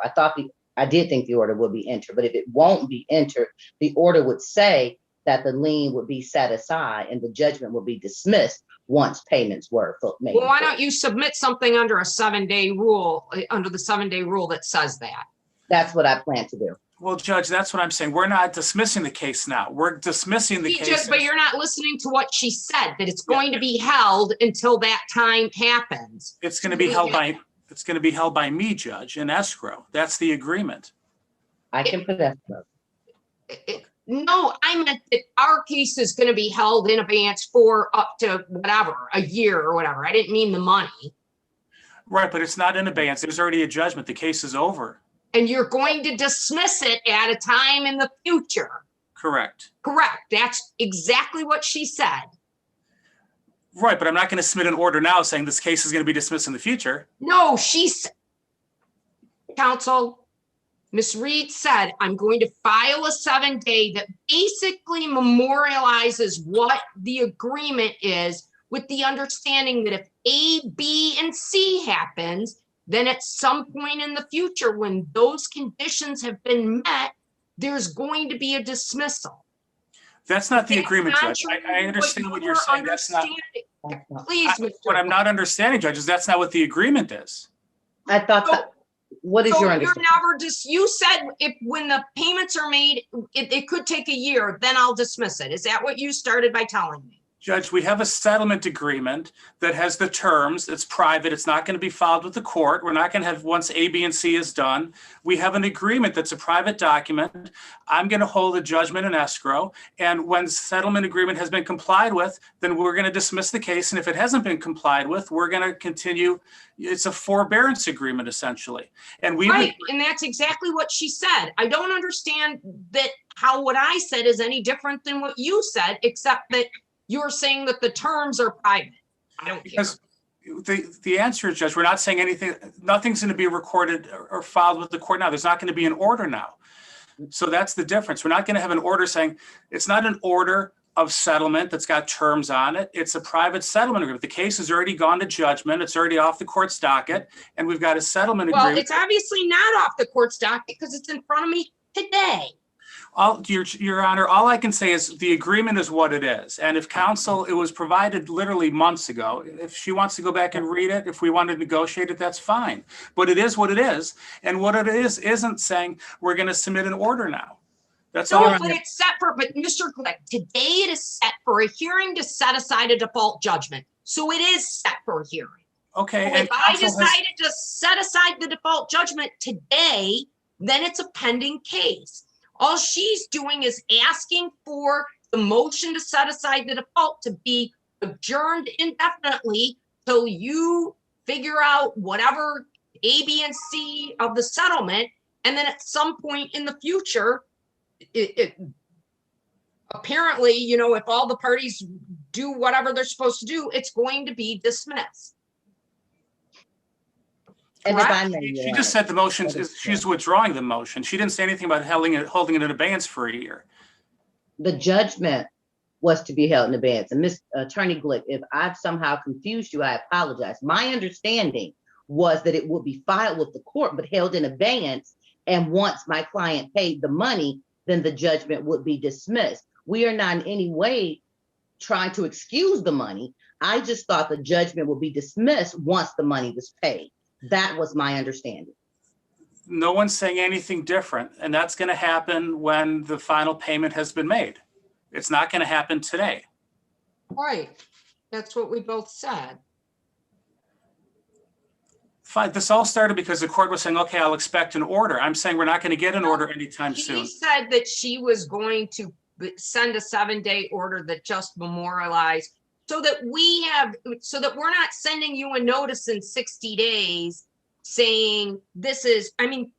I did think the order would be entered, but if it won't be entered, the order would say that the lien would be set aside and the judgment would be dismissed once payments were made. Well, why don't you submit something under a 7-day rule, under the 7-day rule that says that? That's what I plan to do. Well, Judge, that's what I'm saying. We're not dismissing the case now. We're dismissing the case. But you're not listening to what she said, that it's going to be held until that time happens. It's going to be held by me, Judge, in escrow. That's the agreement. I can put escrow. No, I meant that our case is going to be held in abeyance for up to whatever, a year or whatever. I didn't mean the money. Right, but it's not in abeyance. There's already a judgment. The case is over. And you're going to dismiss it at a time in the future. Correct. Correct. That's exactly what she said. Right, but I'm not going to submit an order now saying this case is going to be dismissed in the future. No, counsel, Ms. Reed said, I'm going to file a 7-day that basically memorializes what the agreement is, with the understanding that if A, B, and C happens, then at some point in the future, when those conditions have been met, there's going to be a dismissal. That's not the agreement, Judge. I understand what you're saying. That's not. Please, Mr. What I'm not understanding, Judge, is that's not what the agreement is. I thought that, what is So your you're understanding? never you said when the payments are made, it could take a year, then I'll dismiss it. Is that what you started by telling me? Judge, we have a settlement agreement that has the terms. It's private. It's not going to be filed with the court. We're not going to have, once A, B, and C is done, we have an agreement that's a private document. I'm going to hold a judgment in escrow. And when the settlement agreement has been complied with, then we're going to dismiss the case. And if it hasn't been complied with, we're going to continue. It's a forbearance agreement, essentially. And we Right, and that's exactly what she said. I don't understand that how what I said is any different than what you said, except that you're saying that the terms are private. I don't care. Because the answer is, Judge, we're not saying anything, nothing's going to be recorded or filed with the court now. There's not going to be an order now. So that's the difference. We're not going to have an order saying, it's not an order of settlement that's got terms on it. It's a private settlement agreement. The case has already gone to judgment. It's already off the court's docket, and we've got a settlement Well, agreement. it's obviously not off the court's docket because it's in front of me today. Your Honor, all I can say is the agreement is what it is. And if counsel, it was provided literally months ago. If she wants to go back and read it, if we want to negotiate it, that's fine. But it is what it is. And what it is isn't saying we're going to submit an order now. That's all. No, but it's set for, but Mr. Glick, today it is set for a hearing to set aside a default judgment. So it is set for a hearing. Okay. So And if I counsel decided to set aside the default judgment today, then it's a pending case. All she's doing is asking for the motion to set aside the default to be adjourned indefinitely till you figure out whatever A, B, and C of the settlement. And then at some point in the future, apparently, you know, if all the parties do whatever they're supposed to do, it's going to be dismissed. And if I Correct? may, She just said the motion, she's withdrawing the motion. She didn't say anything about holding it in abeyance for a year. the judgment was to be held in abeyance. And Ms. Attorney Glick, if I've somehow confused you, I apologize. My understanding was that it would be filed with the court, but held in abeyance. And once my client paid the money, then the judgment would be dismissed. We are not in any way trying to excuse the money. I just thought the judgment would be dismissed once the money was paid. That was my understanding. No one's saying anything different, and that's going to happen when the final payment has been made. It's not going to happen today. Right. That's what we both said. Fine. This all started because the court was saying, okay, I'll expect an order. I'm saying we're not going to get an order anytime soon. She said that she was going to send a 7-day order that just memorialized so that we're not sending you a notice in 60 days saying this is, I mean,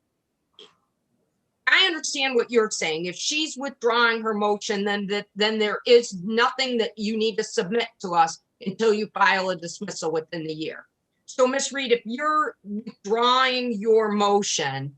I understand what you're saying. If she's withdrawing her motion, then there is nothing that you need to submit to us until you file a dismissal within the year. So Ms. Reed, if you're withdrawing your motion.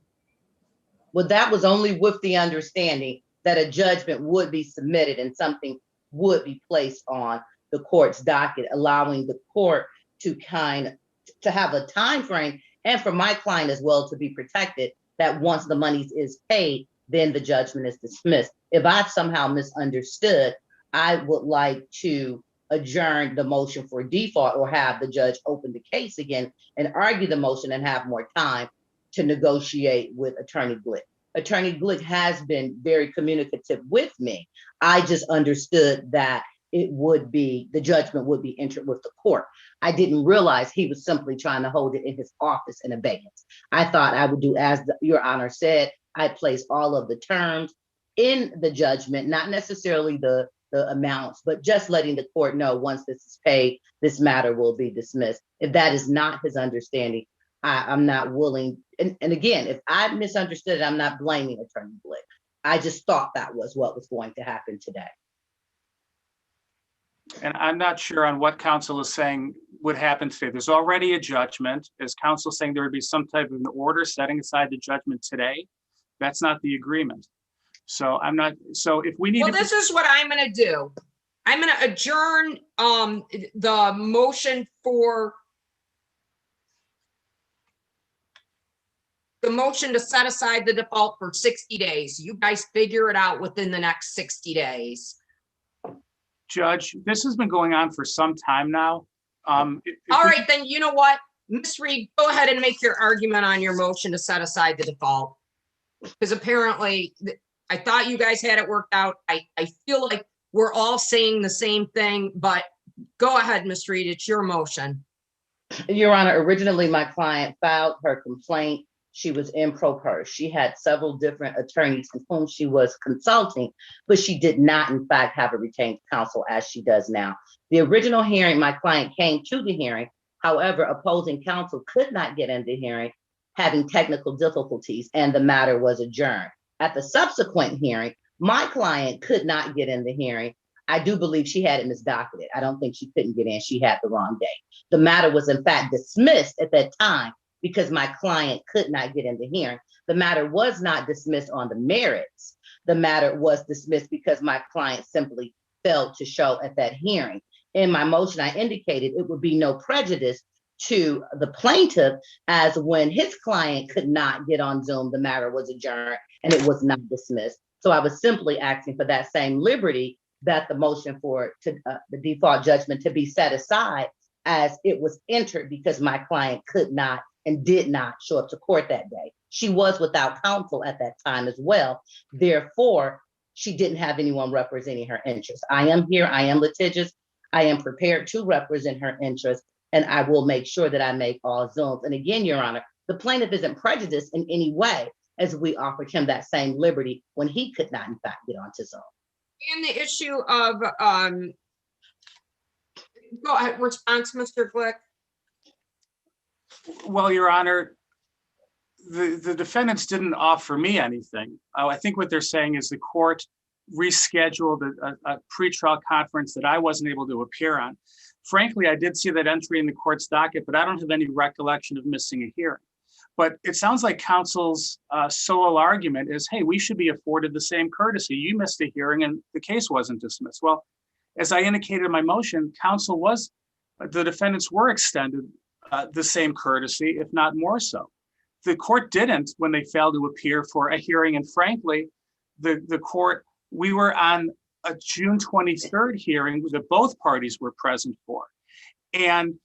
Well, that was only with the understanding that a judgment would be submitted and something would be placed on the court's docket, allowing the court to have a time frame and for my client as well to be protected, that once the money is paid, then the judgment is dismissed. If I've somehow misunderstood, I would like to adjourn the motion for default or have the judge open the case again and argue the motion and have more time to negotiate with Attorney Glick. Attorney Glick has been very communicative with me. I just understood that the judgment would be entered with the court. I didn't realize he was simply trying to hold it in his office in abeyance. I thought I would do as Your Honor said, I'd place all of the terms in the judgment, not necessarily the amounts, but just letting the court know once this is paid, this matter will be dismissed. If that is not his understanding, I'm not willing. And again, if I misunderstood it, I'm not blaming Attorney Glick. I just thought that was what was going to happen today. And I'm not sure on what counsel is saying would happen today. There's already a judgment. Is counsel saying there would be some type of an order setting aside the judgment today? That's not the agreement. So I'm not, so if we need Well, to. this is what I'm gonna do. I'm gonna adjourn the motion for the motion to set aside the default for 60 days. You guys figure it out within the next 60 days. Judge, this has been going on for some time now. All right, then you know what? Ms. Reed, go ahead and make your argument on your motion to set aside the default. Because apparently, I thought you guys had it worked out. I feel like we're all saying the same thing, but go ahead, Ms. Reed, it's your motion. Your Honor, originally my client filed her complaint. She was in pro per. She had several different attorneys with whom she was consulting, but she did not, in fact, have a retained counsel as she does now. The original hearing, my client came to the hearing. However, opposing counsel could not get in the hearing, having technical difficulties, and the matter was adjourned. At the subsequent hearing, my client could not get in the hearing. I do believe she had it misdocketed. I don't think she couldn't get in. She had the wrong date. The matter was, in fact, dismissed at that time because my client could not get in the hearing. The matter was not dismissed on the merits. The matter was dismissed because my client simply failed to show at that hearing. In my motion, I indicated it would be no prejudice to the plaintiff, as when his client could not get on Zoom, the matter was adjourned and it was not dismissed. So I was simply asking for that same liberty, that the motion for the default judgment to be set aside as it was entered because my client could not and did not show up to court that day. She was without counsel at that time as well. Therefore, she didn't have anyone representing her interests. I am here, I am litigious, I am prepared to represent her interests, and I will make sure that I make all Zooms. And again, Your Honor, the plaintiff isn't prejudiced in any way, as we offered him that same liberty when he could not, in fact, get onto Zoom. And the issue of, go ahead, response, Mr. Glick. Well, Your Honor, the defendants didn't offer me anything. I think what they're saying is the court rescheduled a pretrial conference that I wasn't able to appear on. Frankly, I did see that entry in the court's docket, but I don't have any recollection of missing a hearing. But it sounds like counsel's sole argument is, hey, we should be afforded the same courtesy. You missed a hearing and the case wasn't dismissed. Well, as I indicated in my motion, the defendants were extended the same courtesy, if not more so. The court didn't when they failed to appear for a hearing. And frankly, the court, we were on a June 23rd hearing that both parties were present for. And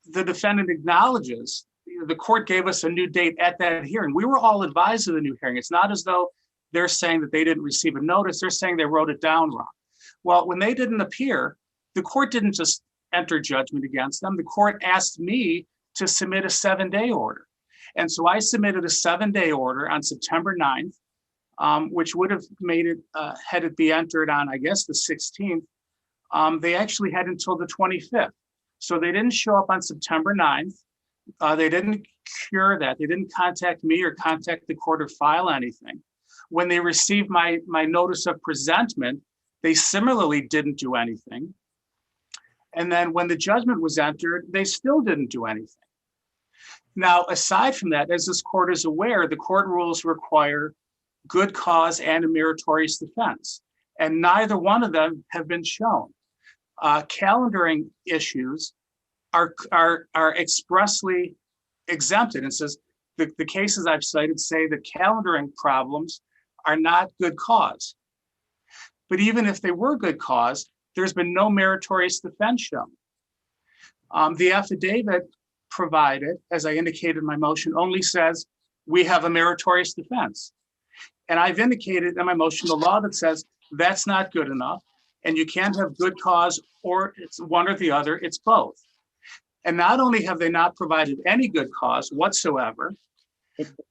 the defendant acknowledges, the court gave us a new date at that hearing. We were all advised of the new hearing. It's not as though they're saying that they didn't receive a notice. They're saying they wrote it down wrong. Well, when they didn't appear, the court didn't just enter judgment against them. The court asked me to submit a 7-day order. And so I submitted a 7-day order on September 9th, which would have made it, had it be entered on, I guess, the 16th. They actually had until the 25th. So they didn't show up on September 9th. They didn't cure that. They didn't contact me or contact the court or file anything. When they received my notice of presentment, they similarly didn't do anything. And then when the judgment was entered, they still didn't do anything. Now, aside from that, as this court is aware, the court rules require good cause and a meritorious defense, and neither one of them have been shown. Calendaring issues are expressly exempted. It says the cases I've cited say that calendaring problems are not good cause. But even if they were good cause, there's been no meritorious defense shown. The affidavit provided, as I indicated in my motion, only says we have a meritorious defense. And I've indicated in my motion the law that says that's not good enough, and you can't have good cause or it's one or the other, it's both. And not only have they not provided any good cause whatsoever,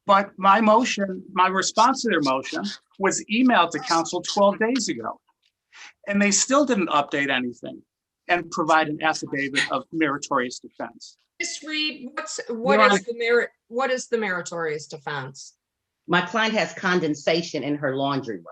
but my motion, my response to their motion was emailed to counsel 12 days ago. And they still didn't update anything and provide an affidavit of meritorious defense. Ms. Reed, what is the meritorious defense? My client has condensation in her laundry room.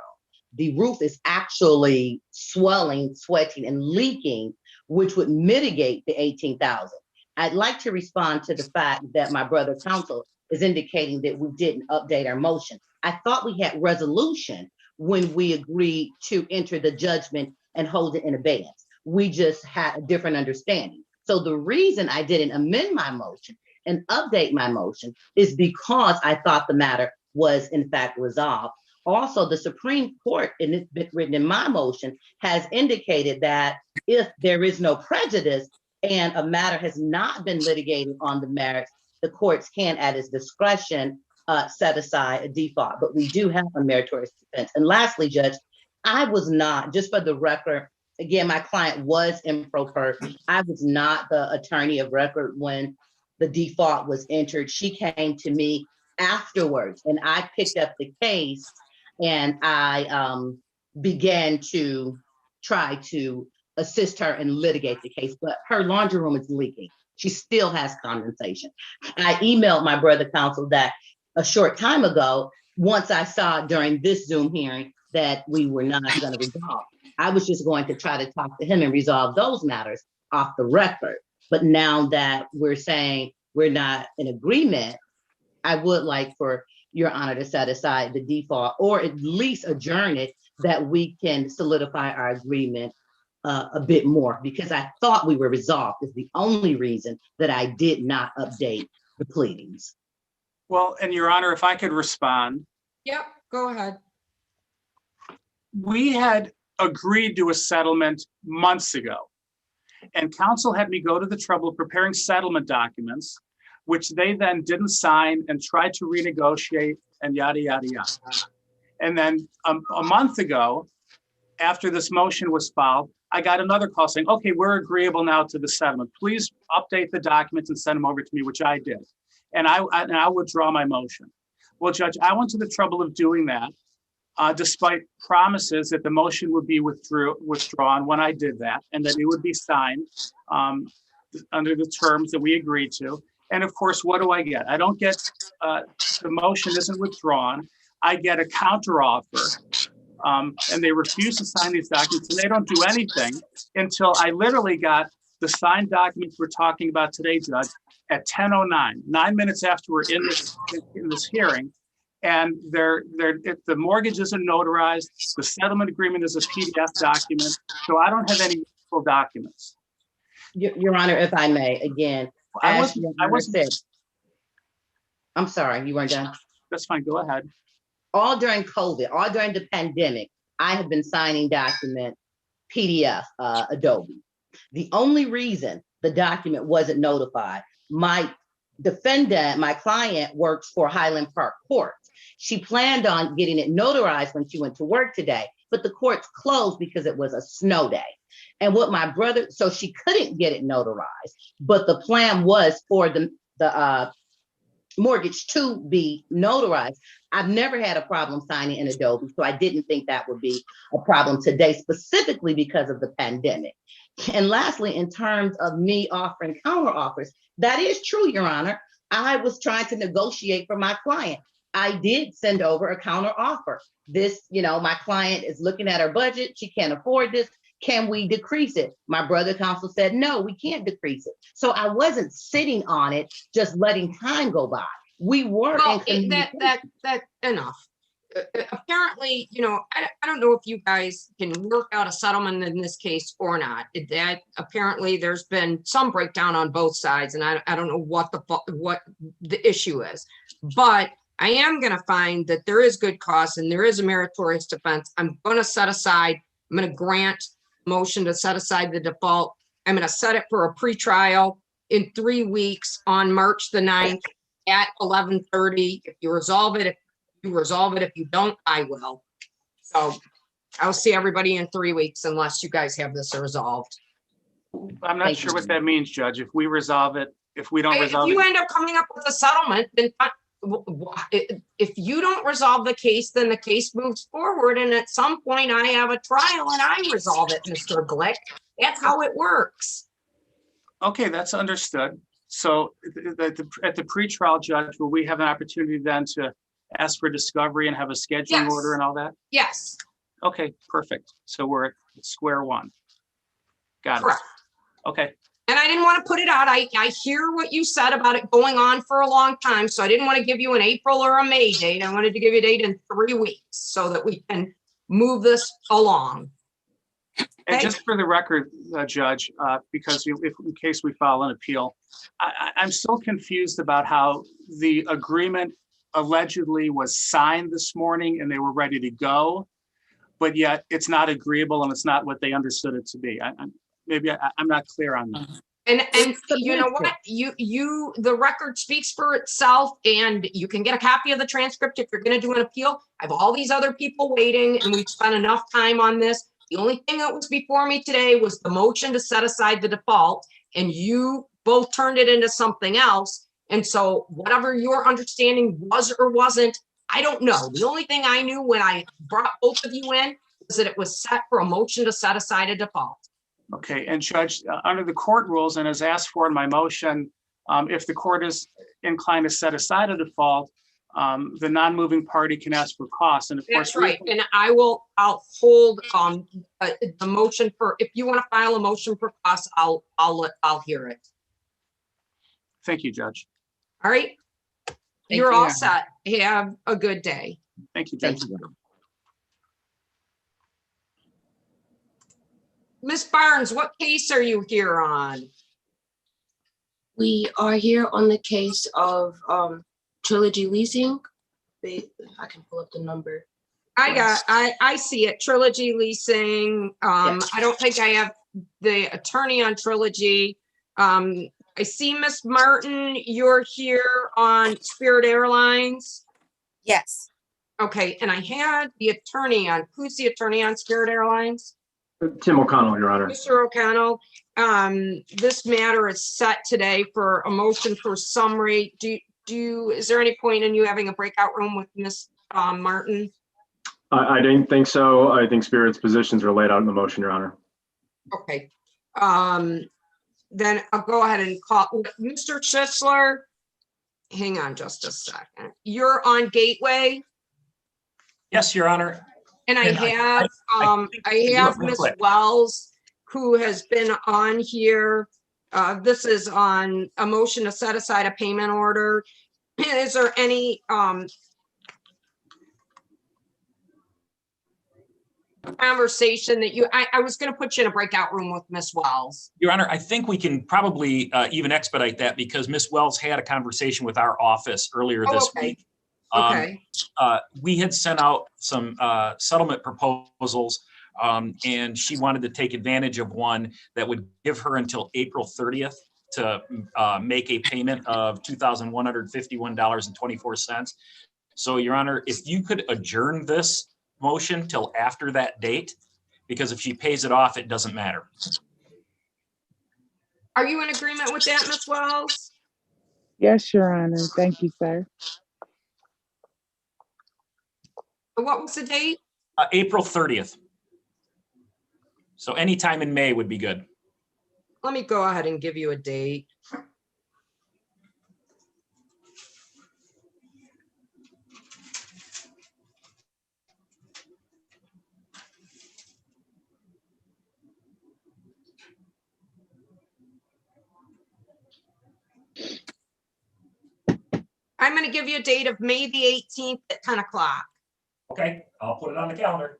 the roof is actually swelling, sweating, and leaking, which would mitigate the 18,000. I'd like to respond to the fact that my brother counsel is indicating that we didn't update our motion. I thought we had resolution when we agreed to enter the judgment and hold it in abeyance. We just had a different understanding. So the reason I didn't amend my motion and update my motion is because I thought the matter was in fact resolved. Also, the Supreme Court, and it's been written in my motion, has indicated that if there is no prejudice and a matter has not been litigated on the merits, the courts can, at its discretion, set aside a default. But we do have a meritorious defense. And lastly, Judge, I was not, just for the record, again, my client was improper. I was not the attorney of record when the default was entered. She came to me afterwards, and I picked up the case, and I began to try to assist her and litigate the case, but her laundry room is leaking. She still has condensation. I emailed my brother counsel that a short time ago, once I saw during this Zoom hearing that we were not going to resolve. I was just going to try to talk to him and resolve those matters off the record. But now that we're saying we're not in agreement, I would like for Your Honor to set aside the default or at least adjourn it that we can solidify our agreement a bit more, because I thought we were resolved is the only reason that I did not update the pleadings. Well, and Your Honor, if I could respond. Yep, go ahead. We had agreed to a settlement months ago, and counsel had me go to the trouble of preparing settlement documents, which they then didn't sign and tried to renegotiate and yada, yada, yada. And then a month ago, after this motion was filed, I got another call saying, okay, we're agreeable now to the settlement. Please update the documents and send them over to me, which I did. And I withdraw my motion. Well, Judge, I went to the trouble of doing that, despite promises that the motion would be withdrawn when I did that, and that it would be signed under the terms that we agreed to. And of course, what do I get? I don't get, the motion isn't withdrawn. I get a counteroffer, and they refuse to sign these documents, and they don't do anything until I literally got the signed documents we're talking about today, Judge, at 10:09, 9 minutes after we're in this hearing. And if the mortgage isn't notarized, the settlement agreement is a PDF document, so I don't have any useful documents. Your Honor, if I may, again, I as Your Honor said, I'm sorry, you weren't done? That's fine, go ahead. All during COVID, all during the pandemic, I have been signing document PDF, Adobe. The only reason the document wasn't notified, my defendant, my client works for Highland Park Court. She planned on getting it notarized when she went to work today, but the courts closed because it was a snow day. And what my brother, so she couldn't get it notarized, but the plan was for the mortgage to be notarized. I've never had a problem signing in Adobe, so I didn't think that would be a problem today, specifically because of the pandemic. And lastly, in terms of me offering counter offers, that is true, Your Honor. I was trying to negotiate for my client. I did send over a counter offer. This, my client is looking at her budget. She can't afford this. Can we decrease it? My brother counsel said, no, we can't decrease it. So I wasn't sitting on it, just letting time go by. We were that enough. Apparently, I don't know if you guys can work out a settlement in this case or not. That apparently there's been some breakdown on both sides, and I don't know what the issue is. But I am going to find that there is good cause and there is a meritorious defense. I'm going to set aside. I'm going to grant motion to set aside the default. I'm going to set it for a pretrial in 3 weeks on March the 9th at 11:30. If you resolve it, if you don't, I will. So I'll see everybody in 3 weeks unless you guys have this resolved. I'm not sure what that means, Judge. If we resolve it, if we don't resolve it. If you end up coming up with a settlement, then if you don't resolve the case, then the case moves forward. And at some point I have a trial and I resolve it, Mr. Glick. That's how it works. Okay, that's understood. So at the pretrial, Judge, will we have an opportunity then to ask for discovery and have a scheduling order and all that? Yes. Okay, perfect. So we're at square one. Got it. Correct. Okay, And I didn't want to put it out. I hear what you said about it going on for a long time. So I didn't want to give you an April or a May date. I wanted to give you a date in 3 weeks so that we can move this along. and Okay. just for the record, Judge, because if in case we file an appeal, I'm still confused about how the agreement allegedly was signed this morning and they were ready to go, but yet it's not agreeable and it's not what they understood it to be. I'm not clear on that. And you know what, the record speaks for itself, and you can get a copy of the transcript if you're going to do an appeal. I have all these other people waiting, and we've spent enough time on this. The only thing that was before me today was the motion to set aside the default, and you both turned it into something else. And so whatever your understanding was or wasn't, I don't know. The only thing I knew when I brought both of you in was that it was set for a motion to set aside a default. Okay, and Judge, under the court rules and as asked for in my motion, if the court is inclined to set aside a default, the non-moving party can ask for costs. And of course, That's right. And I'll hold the motion for, if you want to file a motion for costs, I'll hear it. Thank you, Judge. All right. You're all set. Have a good day. Thank you, Judge. Ms. Barnes, what case are you here on? We are here on the case of Trilogy Leasing. I can pull up the number. I see it. Trilogy Leasing. Yes. I don't think I have the attorney on Trilogy. I see Miss Martin, you're here on Spirit Airlines. Yes. Okay, and I had the attorney on. Who's the attorney on Spirit Airlines? Tim O'Connell, Your Honor. Mr. O'Connell, this matter is set today for a motion for summary. Is there any point in you having a breakout room with Ms. Martin? I didn't think so. I think Spirit's positions are laid out in the motion, Your Honor. Okay. Then I'll go ahead and call Mr. Schisler. Hang on just a second. You're on Gateway? Yes, Your Honor. And I have Ms. Wells, who has been on here. This is on a motion to set aside a payment order. Is there any conversation that I was going to put you in a breakout room with Ms. Wells? Your Honor, I think we can probably even expedite that because Ms. Wells had a conversation with our office earlier this week. Okay. We had sent out some settlement proposals, and she wanted to take advantage of one that would give her until April 30th to make a payment of $2,151.24. So, Your Honor, if you could adjourn this motion till after that date, because if she pays it off, it doesn't matter. Are you in agreement with that, Ms. Wells? Yes, Your Honor. Thank you, sir. What was the date? April 30th. So anytime in May would be good. Let me go ahead and give you a date. I'm going to give you a date of May the 18th at 10 o'clock. Okay, I'll put it on the calendar.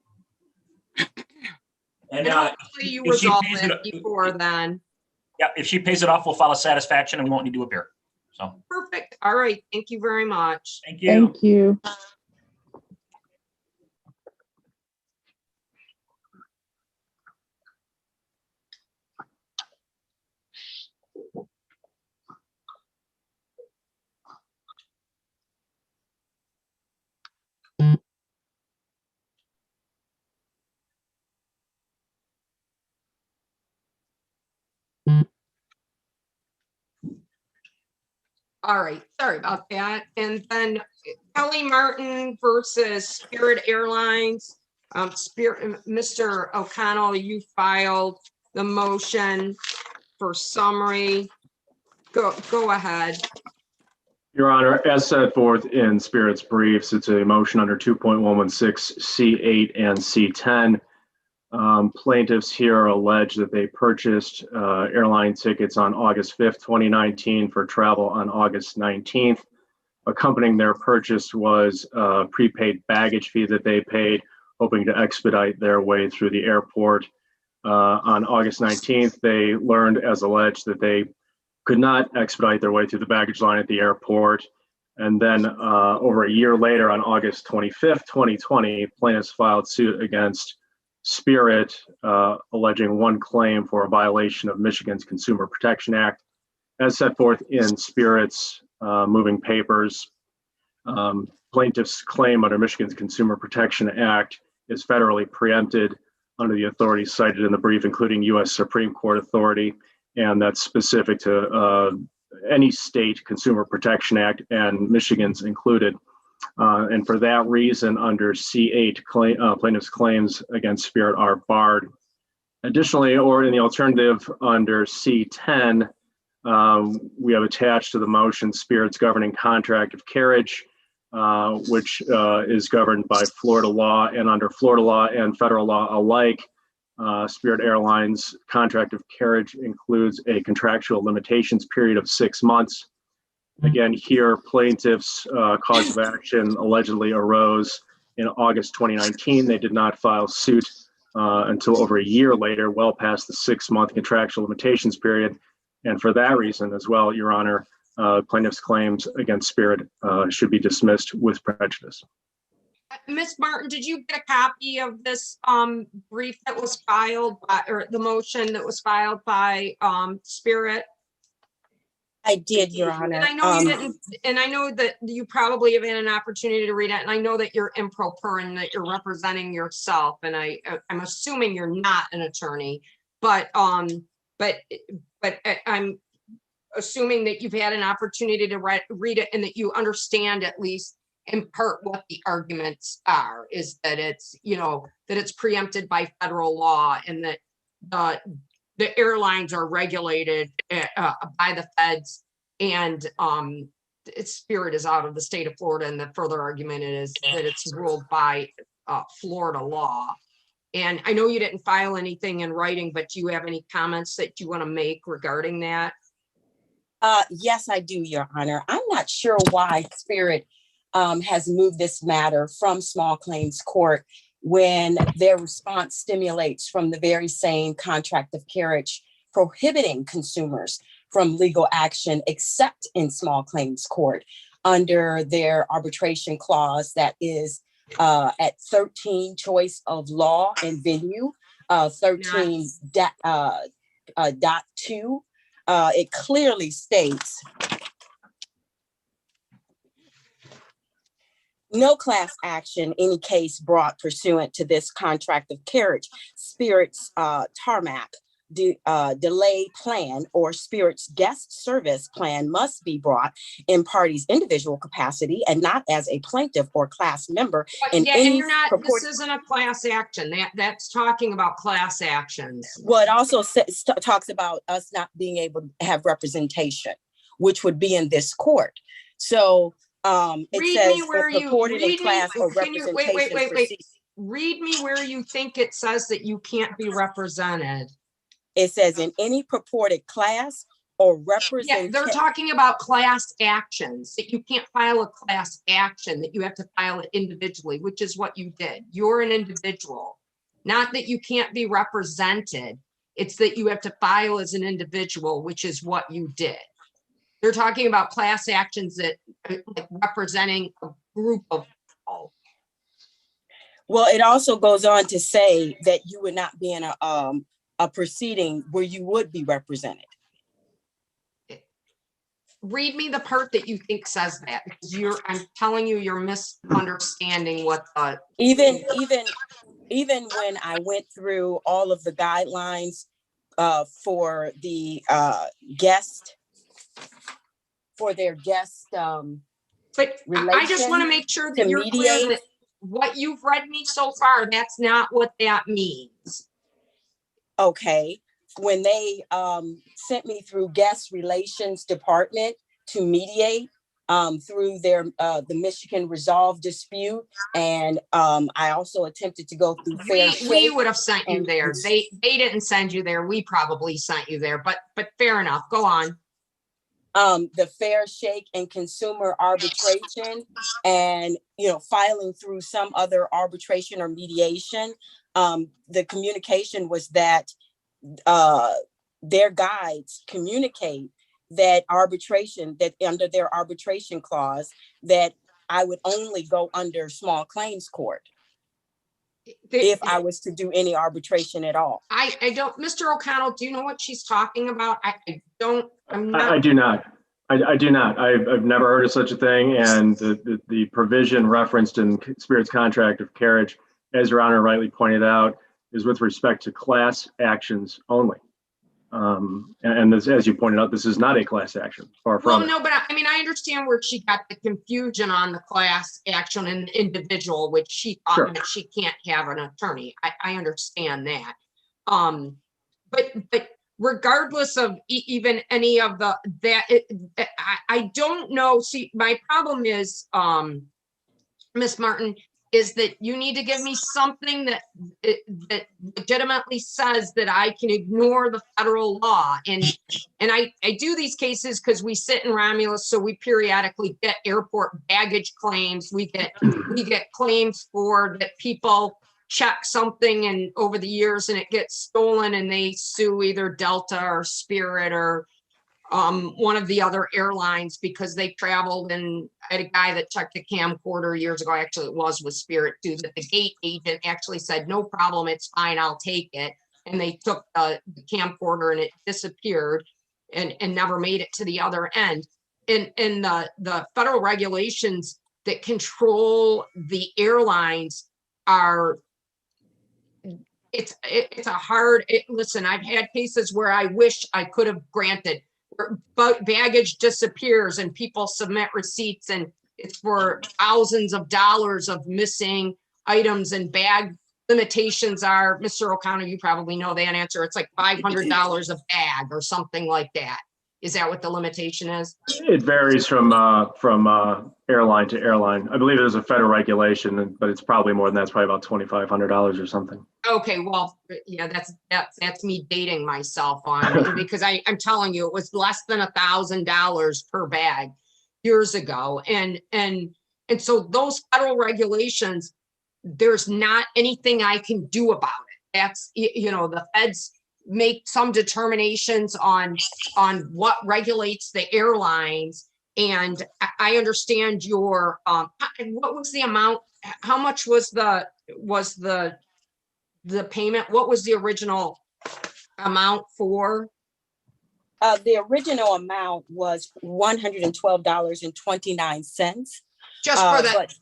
And hopefully you resolve it before then. Yeah, if she pays it off, we'll file a satisfaction and we won't need to appear. So. Perfect. All right. Thank you very much. Thank you. Thank you. All right, sorry about that. And then Kelly Martin versus Spirit Airlines. Mr. O'Connell, you filed the motion for summary. Go ahead. Your Honor, as set forth in Spirit's briefs, it's a motion under 2.116 C8 and C10. Plaintiffs here allege that they purchased airline tickets on August 5th, 2019 for travel on August 19th. Accompanying their purchase was a prepaid baggage fee that they paid, hoping to expedite their way through the airport. On August 19th, they learned, as alleged, that they could not expedite their way through the baggage line at the airport. And then over a year later, on August 25th, 2020, plaintiffs filed suit against Spirit, alleging one claim for a violation of Michigan's Consumer Protection Act. As set forth in Spirit's moving papers, plaintiffs' claim under Michigan's Consumer Protection Act is federally preempted under the authorities cited in the brief, including U.S. Supreme Court authority, and that's specific to any state Consumer Protection Act, and Michigan's included. And for that reason, under C8, plaintiffs' claims against Spirit are barred. Additionally, or in the alternative, under C10, we have attached to the motion Spirit's governing contract of carriage, which is governed by Florida law, and under Florida law and federal law alike, Spirit Airlines contract of carriage includes a contractual limitations period of 6 months. Again, here plaintiffs' cause of action allegedly arose in August 2019. They did not file suit until over a year later, well past the 6-month contractual limitations period. And for that reason as well, Your Honor, plaintiffs' claims against Spirit should be dismissed with prejudice. Ms. Martin, did you get a copy of this brief that was filed by, or the motion that was filed by Spirit? I did, Your Honor. And I know you didn't, and I know that you probably have had an opportunity to read it, and I know that you're improper and that you're representing yourself, and I'm assuming you're not an attorney, but I'm assuming that you've had an opportunity to read it and that you understand at least in part what the arguments are, is that it's, you know, that it's preempted by federal law, and that the airlines are regulated by the feds, and Spirit is out of the state of Florida, and the further argument is that it's ruled by Florida law. And I know you didn't file anything in writing, but do you have any comments that you want to make regarding that? Yes, I do, Your Honor. I'm not sure why Spirit has moved this matter from small claims court when their response stimulates from the very same contract of carriage prohibiting consumers from legal action except in small claims court under their arbitration clause that is at 13 choice of law and venue, 13.2. It clearly states no class action, any case brought pursuant to this contract of carriage, Spirit's tarmac delay plan or Spirit's guest service plan must be brought in party's individual capacity and not as a plaintiff or class member. And you're not, this isn't a class action. That's talking about class actions. Well, it also talks about us not being able to have representation, which would be in this court. So it says purported in class or representation. Read me where you think it says that you can't be represented. It says in any purported class or representation. Yeah, they're talking about class actions, that you can't file a class action, that you have to file it individually, which is what you did. You're an individual. Not that you can't be represented. It's that you have to file as an individual, which is what you did. They're talking about class actions that like representing a group of people. Well, it also goes on to say that you would not be in a proceeding where you would be represented. Read me the part that you think says that, because I'm telling you, you're misunderstanding what the even when I went through all of the guidelines for the guest, for their guest but I just want to make sure that you're clear that what you've read me so far, that's not what that means. Okay, when they sent me through guest relations department to mediate, through the Michigan Resolve dispute. And I also attempted to go through Fair We Shake. would have sent you and- there. They didn't send you there. We probably sent you there, but fair enough. Go on. The Fair Shake and consumer arbitration, and filing through some other arbitration or mediation. The communication was that their guides communicate that under their arbitration clause, that I would only go under small claims court if I was to do any arbitration at all. I don't, Mr. O'Connell, do you know what she's talking about? I don't, I'm not. I do not. I do not. I've never heard of such a thing. And the provision referenced in Spirit's contract of carriage, as Your Honor rightly pointed out, is with respect to class actions only. And this, as you pointed out, this is not a class action, far from it. No, but I mean, I understand where she got the confusion on the class action and individual, which she thought Sure. that she can't have an attorney. I understand that. But regardless of even any of I don't know. See, my problem is, Ms. Martin, is that you need to give me something that legitimately says that I can ignore the federal law. And I do these cases because we sit in Romulus, so we periodically get airport baggage claims. We get claims for that people check something and over the years and it gets stolen and they sue either Delta or Spirit or one of the other airlines because they traveled, and I had a guy that checked a camcorder years ago. Actually, it was with Spirit too, that the gate agent actually said, no problem, it's fine, I'll take it. And they took the camcorder and it disappeared and never made it to the other end. And the federal regulations that control the airlines are, it's a hard, listen, I've had cases where I wish I could have granted, but baggage disappears and people submit receipts and it's for thousands of dollars of missing items, and bag limitations are, Mr. O'Connor, you probably know that answer. It's like $500 a bag or something like that. Is that what the limitation is? It varies from airline to airline. I believe there's a federal regulation, but it's probably more than that. It's probably about $2,500 or something. Okay, well, yeah, that's me dating myself on because I'm telling you, it was less than $1,000 per bag years ago. And so those federal regulations, there's not anything I can do about it. That's, the feds make some determinations on what regulates the airlines. And I understand your, what was the amount? How much was the payment? What was the original amount for? The original amount was $112.29. Just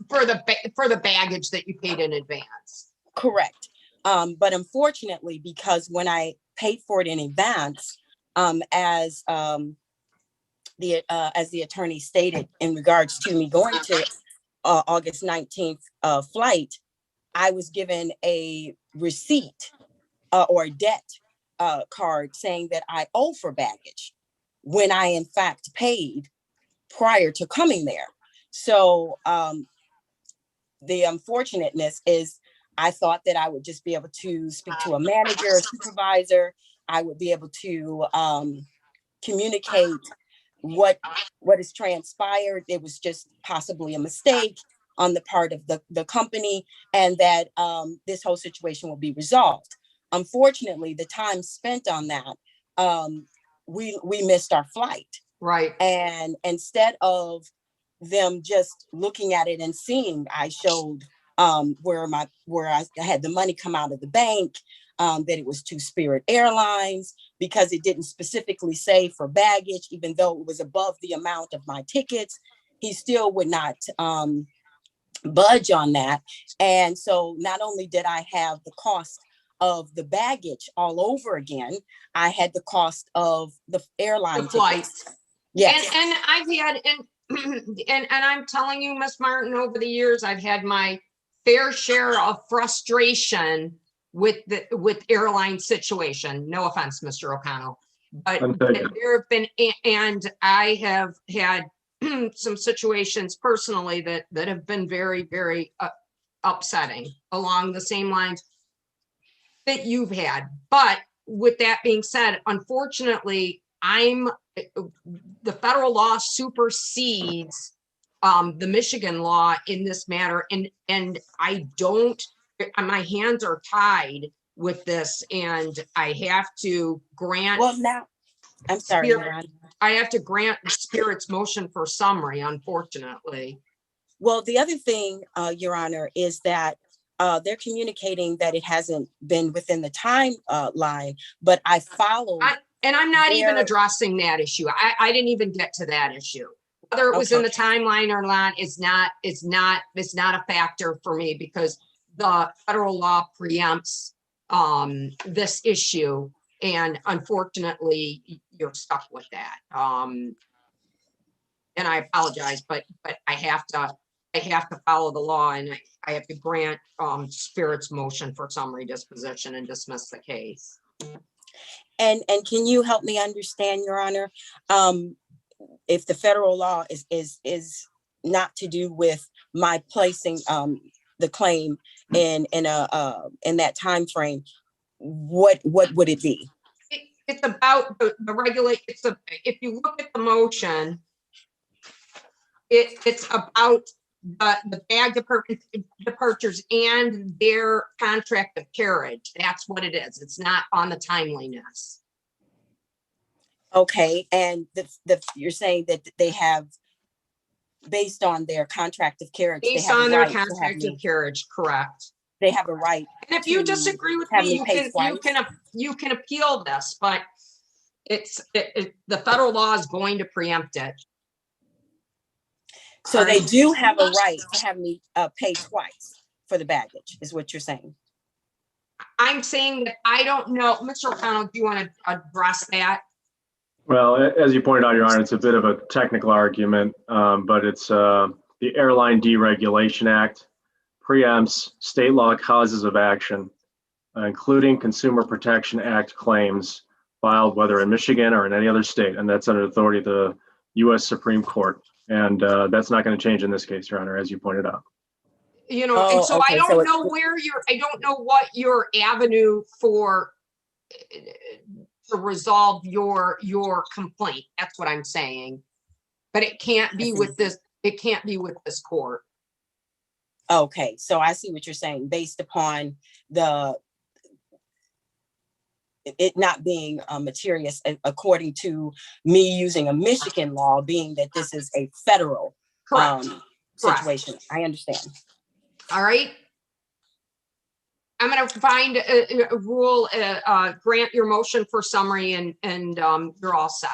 for the baggage that you paid in advance. Correct. But unfortunately, because when I paid for it in advance, as the attorney stated in regards to me going to August 19th flight, I was given a receipt or a debt card saying that I owe for baggage when I in fact paid prior to coming there. So the unfortunateness is I thought that I would just be able to speak to a manager, a supervisor. I would be able to communicate what has transpired. It was just possibly a mistake on the part of the company, and that this whole situation will be resolved. Unfortunately, the time spent on that, we missed our flight. Right. And instead of them just looking at it and seeing, I showed where I had the money come out of the bank, that it was to Spirit Airlines, because it didn't specifically say for baggage, even though it was above the amount of my tickets. He still would not budge on that. And so not only did I have the cost of the baggage all over again, I had the cost of the airline the flights. Yes. And I've had, and I'm telling you, Ms. Martin, over the years, I've had my fair share of frustration with airline situation. No offense, Mr. O'Connell, but there have been, and I have had some situations personally that have been very, very upsetting along the same lines that you've had. But with that being said, unfortunately, the federal law supersedes the Michigan law in this matter. And I don't, my hands are tied with this, and I have to grant. Well, now, I'm sorry, Your Honor. I have to grant Spirit's motion for summary, unfortunately. Well, the other thing, Your Honor, is that they're communicating that it hasn't been within the timeline, but I followed. And I'm not even addressing that issue. I didn't even get to that issue. Whether it was in the timeline or not is not a factor for me, because the federal law preempts this issue, and unfortunately you're stuck with that. And I apologize, but I have to follow the law, and I have to grant Spirit's motion for summary disposition and dismiss the case. And can you help me understand, Your Honor, if the federal law is not to do with my placing the claim in that time frame, what would it be? It's about the regulate. If you look at the motion, it's about the bag departures and their contract of carriage. That's what it is. It's not on the timeliness. Okay, and you're saying that they have, based on their contract of carriage, Based on their contract of carriage, correct. They have a right. And if you disagree with me, you can appeal this, but the federal law is going to preempt it. So they do have a right to have me pay twice for the baggage, is what you're saying? I'm saying that I don't know. Mr. O'Connell, do you want to address that? Well, as you pointed out, Your Honor, it's a bit of a technical argument, but it's the Airline Deregulation Act preempts state law causes of action, including Consumer Protection Act claims filed whether in Michigan or in any other state, and that's under the authority of the U.S. Supreme Court. And that's not going to change in this case, Your Honor, as you pointed out. You know, and so okay. I don't know where I don't know what your avenue for to resolve your complaint. That's what I'm saying. But it can't be with this. It can't be with this court. Okay, so I see what you're saying. Based upon it not being materious, according to me using a Michigan law, being that this is a federal situation. Correct. I understand. All right. I'm going to find a rule, grant your motion for summary, and you're all set.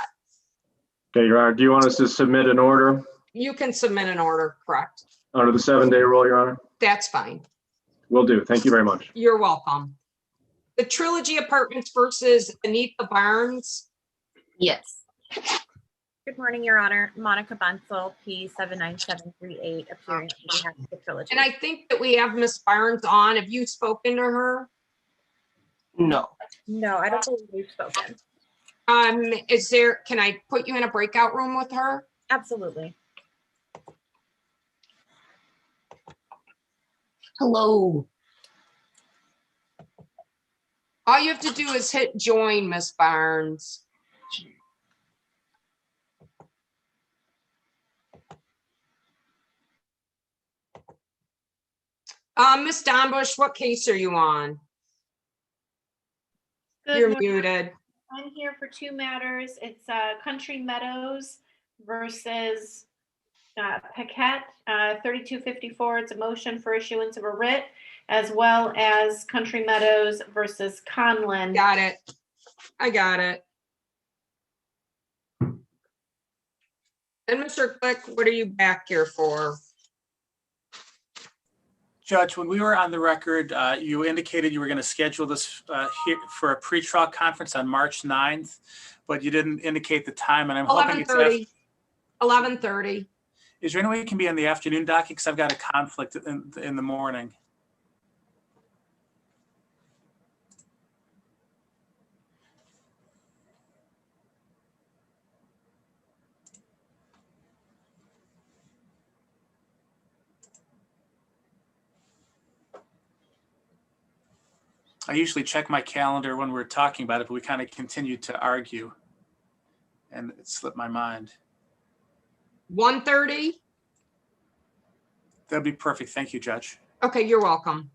Okay, Your Honor, do you want us to submit an order? You can submit an order, correct? Under the 7-day rule, Your Honor? That's fine. Will do. Thank you very much. You're welcome. The Trilogy Apartments versus Anita Barnes. Yes. Good morning, Your Honor. Monica Bunsell, P79738, appearing on behalf of the Trilogy. And I think that we have Miss Barnes on. Have you spoken to her? No. No, I don't believe we've spoken. Can I put you in a breakout room with her? Absolutely. Hello. All you have to do is hit join, Miss Barnes. Miss Dombush, what case are you on? You're muted. I'm here for two matters. It's Country Meadows versus Paquette, 3254. It's a motion for issuance of a writ, as well as Country Meadows versus Conlin. Got it. I got it. And Mr. Click, what are you back here for? Judge, when we were on the record, you indicated you were going to schedule this here for a pretrial conference on March 9th, but you didn't indicate the time, and I'm hoping it's 11:30. Is there any way it can be on the afternoon docket? Because I've got a conflict in the morning. I usually check my calendar when we're talking about it, but we kind of continued to argue. And it slipped my mind. 1:30? That'd be perfect. Thank you, Judge. Okay, you're welcome.